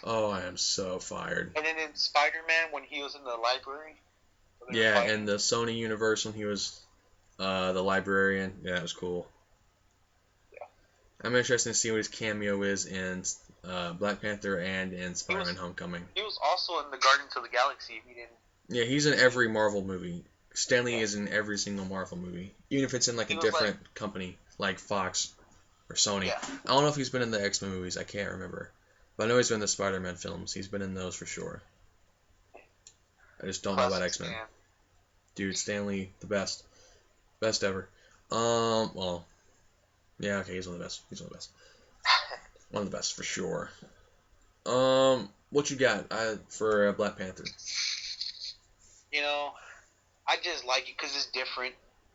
Oh, I am so fired. And then in Spider-Man, when he was in the library. Yeah, and the Sony universe when he was the librarian. Yeah, that was cool. Yeah. I'm interested to see what his cameo is in Black Panther and in Spiderman Homecoming. He was also in the Guardians of the Galaxy. Yeah, he's in every Marvel movie. Stanley is in every single Marvel movie, even if it's in like a different company, like Fox or Sony. Yeah. I don't know if he's been in the X-Men movies. I can't remember. But I know he's been in the Spider-Man films. He's been in those for sure. I just don't know about X-Men. Man. Dude, Stanley, the best. Best ever. Well, yeah, okay, he's one of the best. One of the best, for sure. What you got for Black Panther? I just like it because it's different.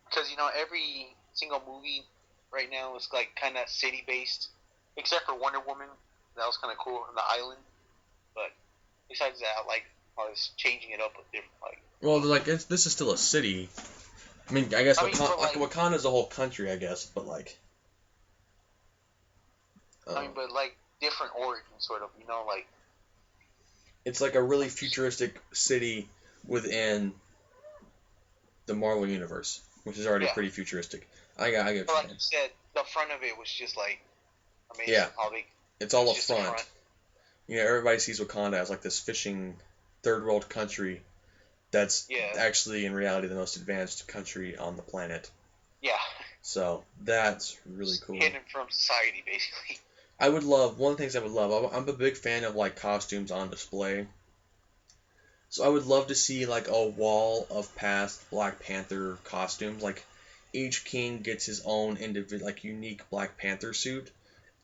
Because, every single movie right now is, like, kind of city-based. Except for Wonder Woman. That was kind of cool on the island. But besides that, like, I was changing it up with different, like... Well, like, this is still a city. I mean, I guess Wakanda's a whole country, I guess, but, like... but, like, different origins, sort of, like... It's like a really futuristic city within the Marvel Universe, which is already pretty futuristic. I get what you're saying. Like you said, the front of it was just, like, amazing. Yeah. It's all up just front. Everybody sees Wakanda as like this fishing third world country that's actually in reality the most advanced country on the planet. Yeah. So that's really cool. Hidden from society, basically. One of the things I would love, I'm a big fan of like costumes on display. So I would love to see like a wall of past Black Panther costumes. Like each king gets his own individual, like unique Black Panther suit.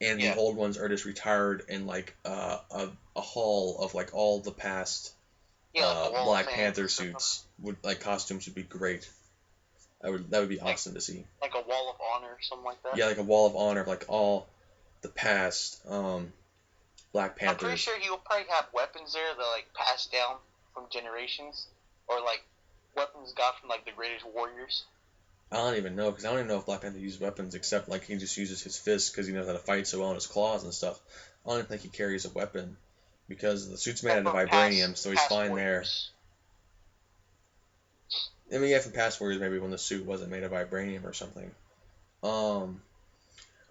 And the old ones are just retired in like a hall of like all the past Black Panther suits costumes would be great. That would be awesome to see. Like a wall of honor or something like that. Yeah, like a wall of honor of like all the past Black Panthers. I'm pretty sure he'll probably have weapons there that like passed down from generations, or like weapons got from like the greatest warriors. I don't even know, because I don't even know if Black Panther uses weapons, except like he just uses his fists because he knows how to fight so well in his claws and stuff. I don't even think he carries a weapon, because the suit's made out of vibranium, so he's fine warriors. There. I mean, yeah, from past warriors, maybe when the suit wasn't made of vibranium or something.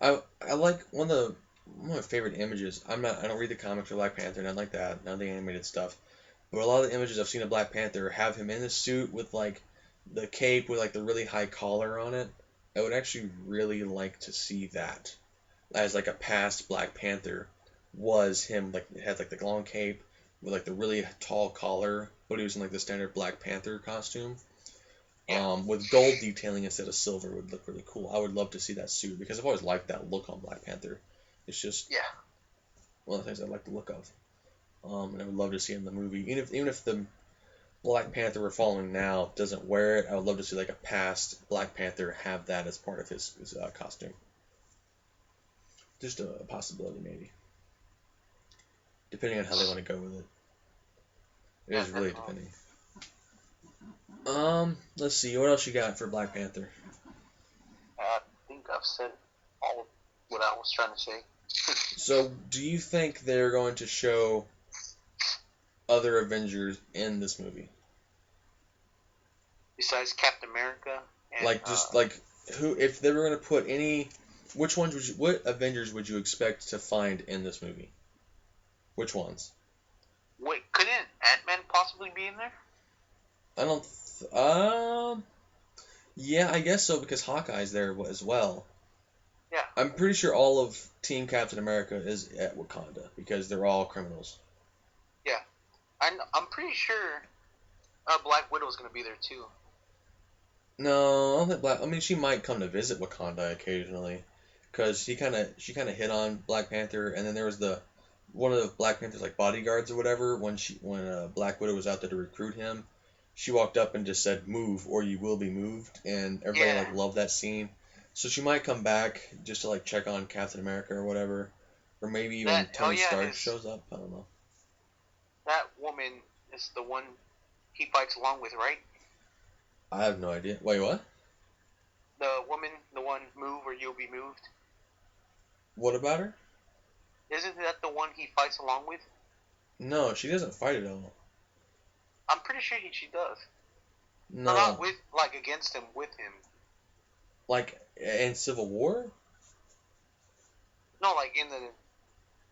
I like one of my favorite images. I don't read the comics of Black Panther, nothing like that, none of the animated stuff. But a lot of the images I've seen of Black Panther have him in the suit with like the cape with like the really high collar on it. I would actually really like to see that as like a past Black Panther was him, like it had like the long cape with like the really tall collar, but he was in like the standard Black Panther costume. Yeah. With gold detailing instead of silver would look really cool. I would love to see that suit because I've always liked that look on Black Panther. It's just Yeah. one of the things I like the look of. And I would love to see it in the movie. Even if the Black Panther we're following now doesn't wear it, I would love to see like a past Black Panther have that as part of his costume. Just a possibility, maybe, depending on how they want to go with it. It Yeah, is really definitely. depending. Let's see. What else you got for Black Panther? I think I've said all of what I was trying to say. So, do you think they're going to show other Avengers in this movie? Besides Captain America and Like, just like who? If they were going to put any, which ones would you? What Avengers would you expect to find in this movie? Which ones? wait, couldn't Ant-Man possibly be in there? I don't. Yeah, I guess so because Hawkeye's there as well. Yeah. I'm pretty sure all of Team Captain America is at Wakanda because they're all criminals. Yeah. I'm pretty sure Black Widow's gonna be there too. No, I don't think Black. I mean, she might come to visit Wakanda occasionally, because she kind of hit on Black Panther, and then there was the one of the Black Panther's like bodyguards or whatever when Black Widow was out there to recruit him, she walked up and just said move or you will be moved, and everybody Yeah. like loved that scene. So she might come back just to like check on Captain America or whatever, or maybe even Oh Tony yeah, Stark shows up. I don't know. that woman is the one he fights along with, right? I have no idea. Wait, what? The woman, the one move or you'll be moved. What about her? Isn't that the one he fights along with? No, she doesn't fight at all. I'm pretty sure she does. No, not No, with, like, against him, with him. like in Civil War. No, like in the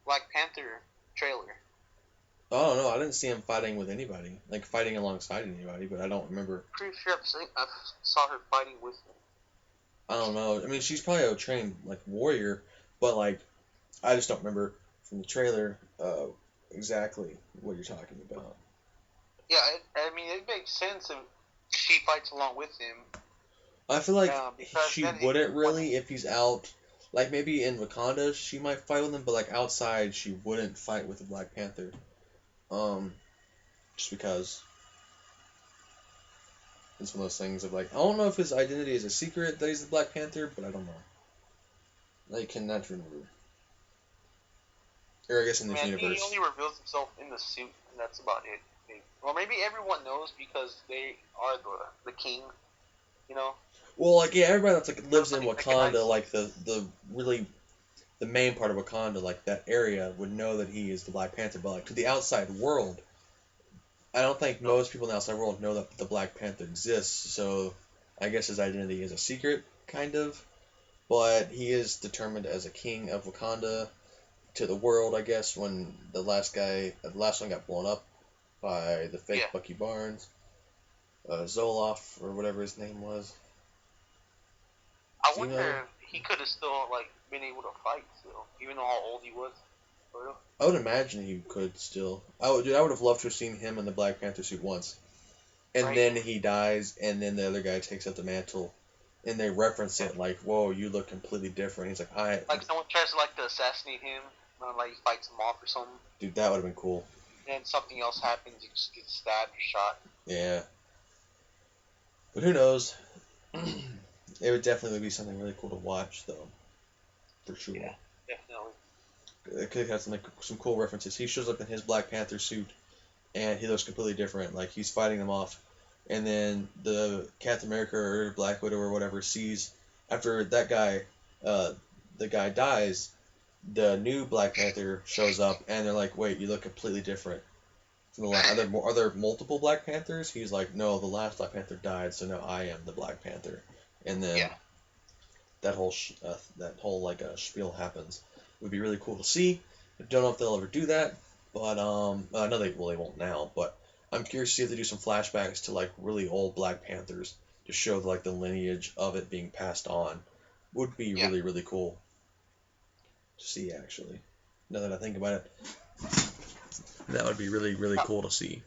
Black Panther trailer. Oh no, I didn't see him fighting with anybody, like fighting alongside anybody, but I don't remember. Pretty sure I saw her fighting with him. I don't know. I mean, she's probably a trained like warrior, but like I just don't remember from the trailer exactly what you're talking about. Yeah, I mean, it makes sense if she fights along with him. I feel like Because she then wouldn't really if he's out. Like maybe in Wakanda she might fight with him, but like outside she wouldn't fight with the Black Panther. Just because it's one of those things of like I don't know if his identity is a secret that he's the Black Panther, but I don't know. I cannot remember. Or I guess in this I think he universe. only reveals himself in the suit, and that's about it. Or maybe everyone knows because they are the king, you know? Well, like yeah, everybody that's like lives in Everybody Wakanda, recognizes like the really the main part of Wakanda, like that area would know that he is the Black Panther, but like to the outside world, I don't think most people in the outside world know that the Black Panther exists. So I guess his identity is a secret, kind of. But he is determined as a king of Wakanda to the world, I guess, when the last one got blown up by the fake Yeah. Bucky Barnes, Zoloff, or whatever his name was. I Do you wonder know? if he could have still, like, been able to fight still, even though how old he was. Sort of. I would imagine he could still. I would have loved to have seen him in the Black Panther suit once, and Right? then he dies, and then the other guy takes up the mantle, and they reference it like, "Whoa, you look completely different." He's like, Like, someone tries to, like, to assassinate him, like, he fights him off or something, dude, that would have been cool." and something else happens, he just gets stabbed or shot. Yeah, but who knows? It would definitely be something really cool to watch, though, for sure. Yeah, definitely. It could have some cool references. He shows up in his Black Panther suit, and he looks completely different. Like he's fighting them off, and then the Captain America or Black Widow or whatever sees after the guy dies, the new Black Panther shows up, and they're like, "Wait, you look completely different from the last. Are there multiple Black Panthers?" He's like, "No, the last Black Panther died, so now I am the Black Panther." And then Yeah. that whole like spiel happens. It would be really cool to see. I don't know if they'll ever do that, but I know they won't now. But I'm curious to see if they do some flashbacks to like really old Black Panthers to show like the lineage of it being passed on. Would be Yeah. really cool to see actually. Now that I think about it, that would be really cool to see.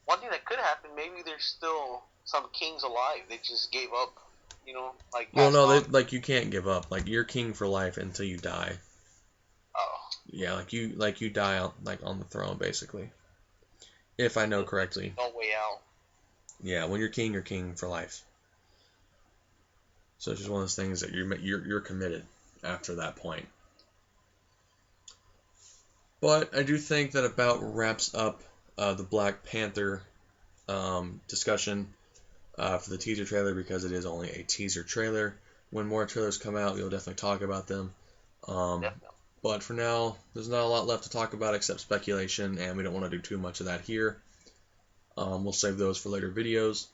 One thing that could happen, maybe there's still some kings alive. They just gave up, like Well, passed no, on. like you can't give up. Like you're king for life until you die. Oh. Yeah, like you die on the throne basically. If I know correctly. No way out. Yeah, when you're king for life. So it's just one of those things that you're committed after that point. But I do think that about wraps up the Black Panther discussion for the teaser trailer, because it is only a teaser trailer. When more trailers come out, we'll definitely talk about them. But for now, there's not a lot left to talk about except speculation, and we don't want to do too much of that here. We'll save those for later videos.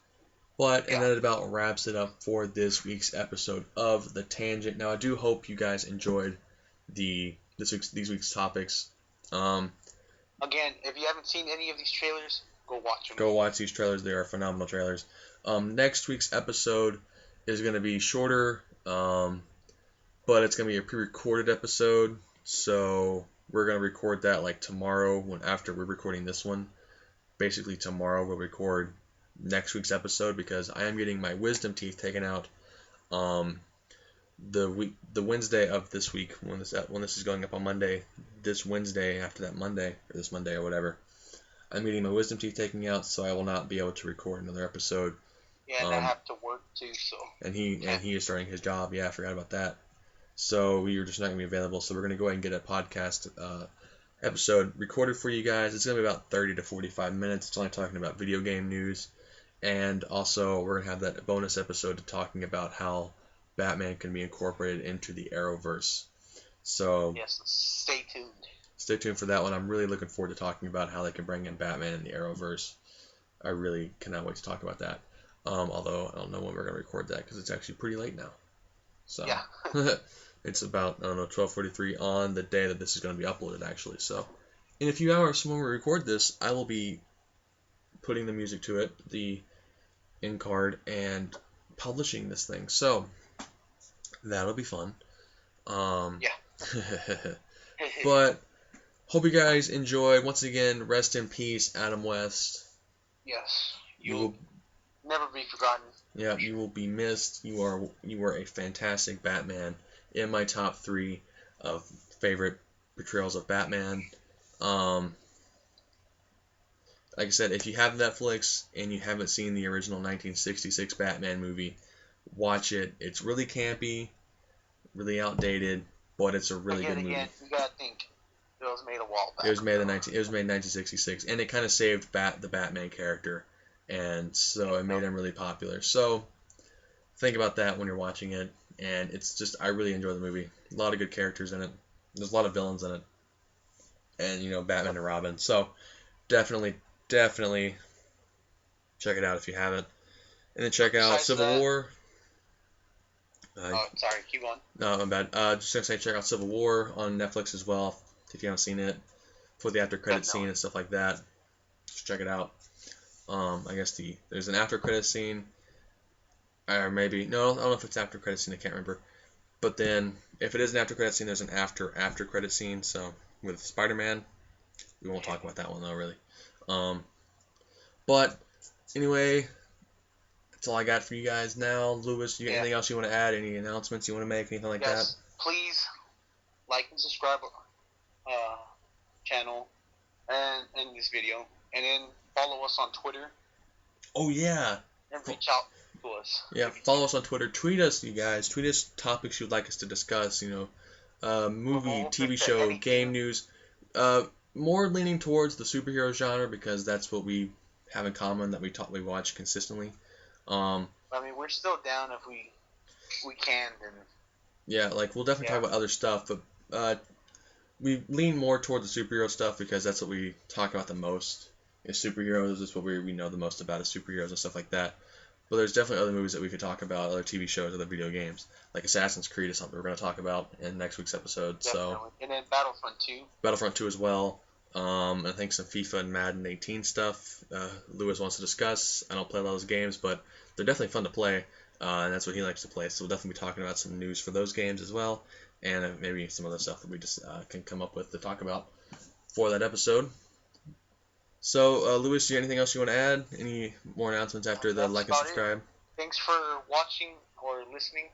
And that about wraps it up for this week's episode of The Tangent. Now, I do hope you guys enjoyed these week's topics. Again, if you haven't seen any of these trailers, go watch them. Go watch these trailers. They are phenomenal trailers. Next week's episode is going to be shorter, but it's going to be a pre-recorded episode. So we're going to record that like tomorrow after we're recording this one. Basically tomorrow we'll record next week's episode, because I am getting my wisdom teeth taken out the Wednesday of this week, when this is going up on Monday. This Wednesday after that Monday, or this Monday or whatever, I'm getting my wisdom teeth taken out, so I will not be able to record another episode. Yeah, and I have to work too, so. And he is starting his job. Yeah, I forgot about that. So we are just not going to be available. So we're going to go ahead and get a podcast episode recorded for you guys. It's going to be about 30 to 45 minutes. It's only talking about video game news. And also, we're going to have that bonus episode talking about how Batman can be incorporated into the Arrowverse. So, yes, stay tuned. Stay tuned for that one. I'm really looking forward to talking about how they can bring in Batman in the Arrowverse. I really cannot wait to talk about that. Although, I don't know when we're going to record that, because it's actually pretty late now. So, yeah. It's about, 12:43 on the day that this is going to be uploaded, actually. So, in a few hours from when we record this, I will be putting the music to it, the end card, and publishing this thing. So, that'll be fun. But, hope you guys enjoy. Once again, rest in peace, Adam West. Yes. You will never be forgotten. Yeah, you will be missed. You are a fantastic Batman. In my top 3 of favorite portrayals of Batman. Like I said, if you have Netflix and you haven't seen the original 1966 Batman movie, watch it. It's really campy, really outdated, but it's a really good movie. Again, you gotta think, it was made a while back. It was made in 1966, and it kind of saved the Batman character, and so it made him really popular. So think about that when you're watching it. And it's just, I really enjoy the movie. A lot of good characters in it. There's a lot of villains in it. And, Batman and Robin. So, definitely check it out if you haven't. And then check out Civil War. Sorry, keep going. No, I'm bad. Just going to say check out Civil War on Netflix as well, if you haven't seen it. For the after credit scene and stuff like that. Just check it out. I guess there's an after credit scene. Or maybe, no, I don't know if it's after credit scene, I can't remember. But then, if it is an after credit scene, there's an after credit scene. So, with Spider-Man, we won't talk about that one though, really. But, anyway, that's all I got for you guys now. Lewis, you got anything else you want to add? Any announcements you want to make? Anything like that? Please like and subscribe channel and this video. And then follow us on Twitter. Oh, yeah. And reach out. Yeah, follow us on Twitter. Tweet us, you guys. Tweet us topics you'd like us to discuss. Movie, TV show, game news. More leaning towards the superhero genre, because that's what we have in common, that we watch consistently. We're still down if we can. Yeah, we'll definitely talk about other stuff, but we lean more toward the superhero stuff, because that's what we talk about the most. Is superheroes. Is what we know the most about, is superheroes and stuff like that. But there's definitely other movies that we could talk about, other TV shows, other video games. Like Assassin's Creed is something we're going to talk about in next week's episode. Definitely. So, and then Battlefront 2. Battlefront 2 as well. I think some FIFA and Madden 18 stuff Lewis wants to discuss. I don't play a lot of those games, but they're definitely fun to play, and that's what he likes to play. So we'll definitely be talking about some news for those games as well, and maybe some other stuff that we just can come up with to talk about for that episode. So, Lewis, do you have anything else you want to add? Any more announcements after the That's like and about it. subscribe? Thanks for watching or listening.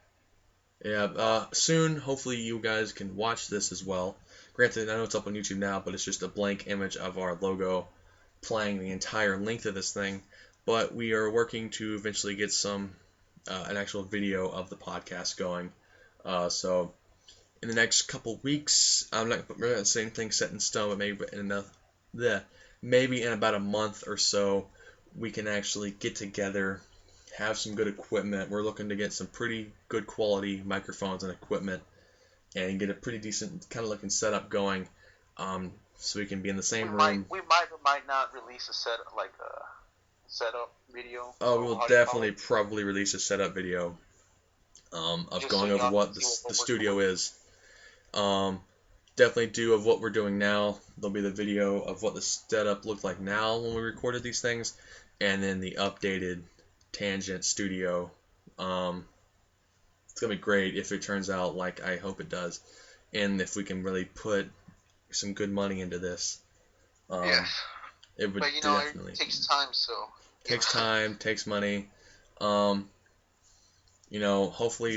Yeah, soon, hopefully you guys can watch this as well. Granted, I know it's up on YouTube now, but it's just a blank image of our logo playing the entire length of this thing. But we are working to eventually get an actual video of the podcast going. So in the next couple weeks, I'm not saying things set in stone, but maybe in about a month or so, we can actually get together, have some good equipment. We're looking to get some pretty good quality microphones and equipment, and get a pretty decent kind of looking setup going, so we can be in the same room. We might or might not release a setup video. Oh, we'll definitely probably release a setup video of going over what the studio is. Definitely do of what we're doing now. There'll be the video of what the setup looked like now when we recorded these things, and then the updated Tangent Studio. It's gonna be great if it turns out like I hope it does, and if we can really put some good money into this. Yes. It would definitely. It takes time, so. Takes time, takes money. Hopefully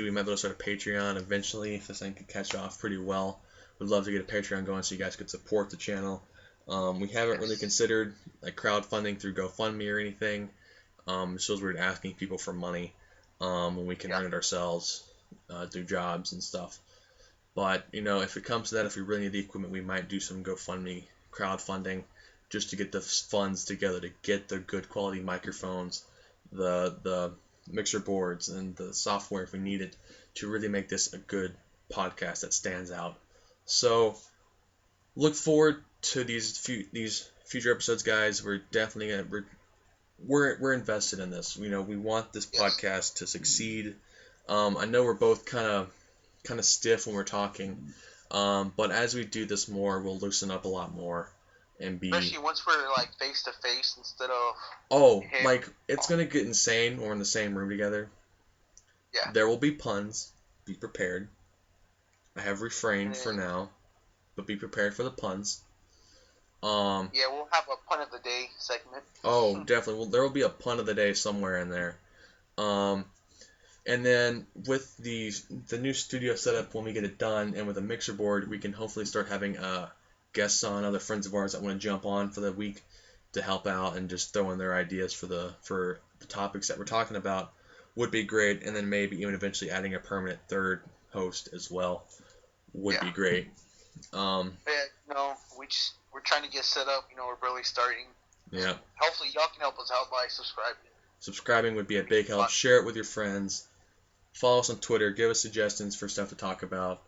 we might be able to start a Patreon eventually if this thing can catch off pretty well. Would love to get a Patreon going so you guys could support the channel. We haven't really considered like crowdfunding through GoFundMe or anything. It feels weird asking people for money when we can earn it ourselves, do jobs and stuff. But if it comes to that, if we really need the equipment, we might do some GoFundMe crowdfunding just to get the funds together to get the good quality microphones, the mixer boards, and the software if we need it to really make this a good podcast that stands out. So look forward to these future episodes, guys. We're definitely we're invested in this. We want this podcast to succeed. I know we're both kind of stiff when we're talking, but as we do this more, we'll loosen up a lot more and be. Especially once we're like face to face instead of. It's gonna get insane when we're in the same room together. Yeah. There will be puns. Be prepared. I have refrained for now, but be prepared for the puns. Yeah, we'll have a pun of the day segment. Oh, definitely. Well, there will be a pun of the day somewhere in there. And then with the new studio setup, when we get it done, and with a mixer board, we can hopefully start having guests on, other friends of ours that want to jump on for the week to help out and just throw in their ideas for the topics that we're talking about would be great. And then maybe even eventually adding a permanent third host as well would be great. We're trying to get set up. We're barely starting. Yeah. Hopefully y'all can help us out by subscribing. Subscribing would be a big help. Share it with your friends. Follow us on Twitter. Give us suggestions for stuff to talk about.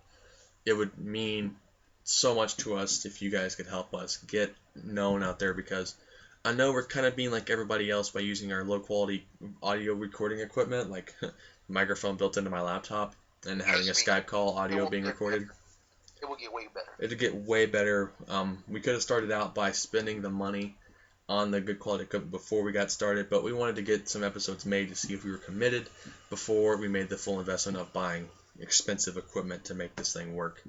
It would mean so much to us if you guys could help us get known out there, because I know we're kind of being like everybody else by using our low quality audio recording equipment, like microphone built into my laptop and having a Skype call audio being recorded. It will get way better. It'll get way better. We could have started out by spending the money on the good quality equipment before we got started, but we wanted to get some episodes made to see if we were committed before we made the full investment of buying expensive equipment to make this thing work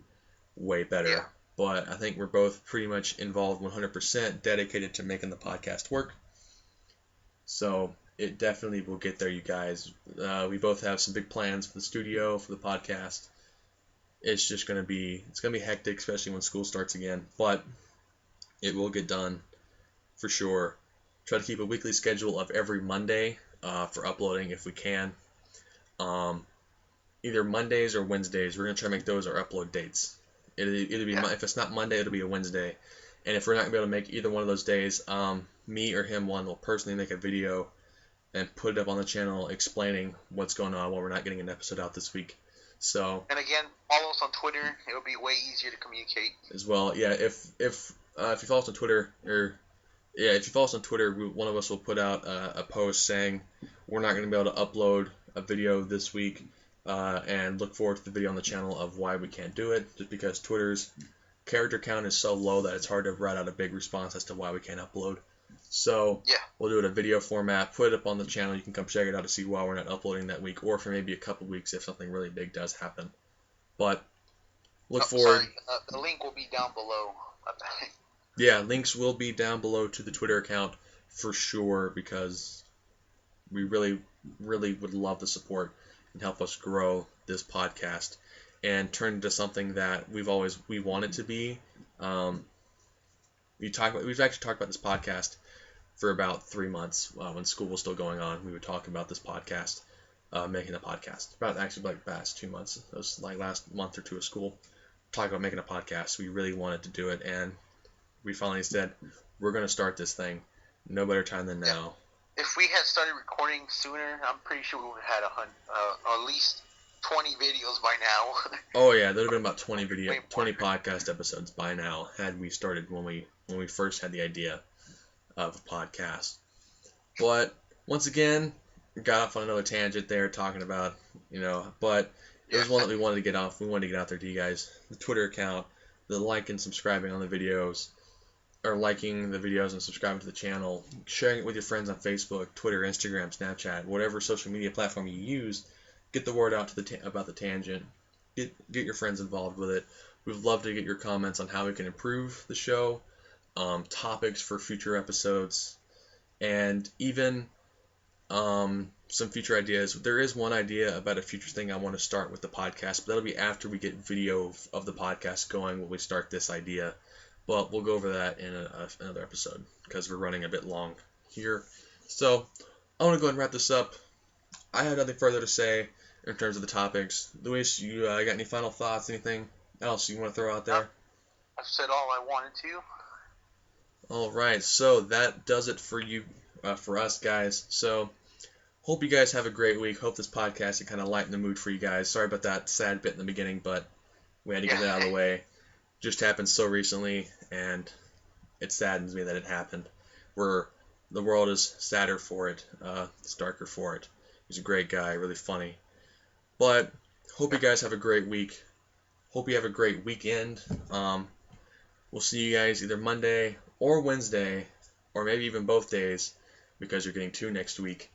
way better. Yeah. But I think we're both pretty much involved 100% dedicated to making the podcast work. So it definitely will get there, you guys. We both have some big plans for the studio, for the podcast. It's just going to be hectic, especially when school starts again. But it will get done for sure. Try to keep a weekly schedule of every Monday for uploading if we can. Either Mondays or Wednesdays. We're going to try to make those our upload dates. It'll be if it's not Monday, it'll be a Wednesday. And if we're not going to be able to make either one of those days, me or him will personally make a video and put it up on the channel explaining what's going on while we're not getting an episode out this week. So. And again, follow us on Twitter. It will be way easier to communicate. As well, yeah. If you follow us on Twitter, one of us will put out a post saying we're not going to be able to upload a video this week, and look forward to the video on the channel of why we can't do it, just because Twitter's character count is so low that it's hard to write out a big response as to why we can't upload. So we'll do it in a video format, put it up on the channel. You can come check it out to see why we're not uploading that week, or for maybe a couple weeks if something really big does happen. But look forward. Sorry, the link will be down below. Yeah, links will be down below to the Twitter account for sure, because we really, really would love the support and help us grow this podcast and turn into something that we want it to be. Um, we've actually talked about this podcast for about 3 months when school was still going on. We would talk about this podcast, making a podcast. About actually like the past 2 months. It was like last month or two of school. Talk about making a podcast. We really wanted to do it, and we finally said we're going to start this thing. No better time than now. If we had started recording sooner, I'm pretty sure we would have had at least 20 videos by now. Oh yeah, there'd have been about 20 podcast episodes by now had we started when we first had the idea of a podcast. But once again, we got off on another tangent there talking about, but it was one that we wanted to get off. We wanted to get out there to you guys. The Twitter account, the like and subscribing on the videos, or liking the videos and subscribing to the channel, sharing it with your friends on Facebook, Twitter, Instagram, Snapchat, whatever social media platform you use. Get the word out to about the tangent. Get your friends involved with it. We'd love to get your comments on how we can improve the show, topics for future episodes, and even some future ideas. There is one idea about a future thing I want to start with the podcast, but that'll be after we get video of the podcast going when we start this idea. But we'll go over that in another episode because we're running a bit long here. So I want to go ahead and wrap this up. I have nothing further to say in terms of the topics. Luis, you got any final thoughts? Anything else you want to throw out there? I've said all I wanted to. All right, so that does it for you, for us guys. So hope you guys have a great week. Hope this podcast can kind of lighten the mood for you guys. Sorry about that sad bit in the beginning, but we had to get that out of the way. Just happened so recently, and it saddens me that it happened. The world is sadder for it. It's darker for it. He's a great guy, really funny. But hope you guys have a great week. Hope you have a great weekend. We'll see you guys either Monday or Wednesday, or maybe even both days, because you're getting 2 next week.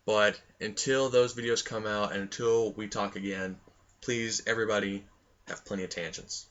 But until those videos come out and until we talk again, please, everybody, have plenty of tangents.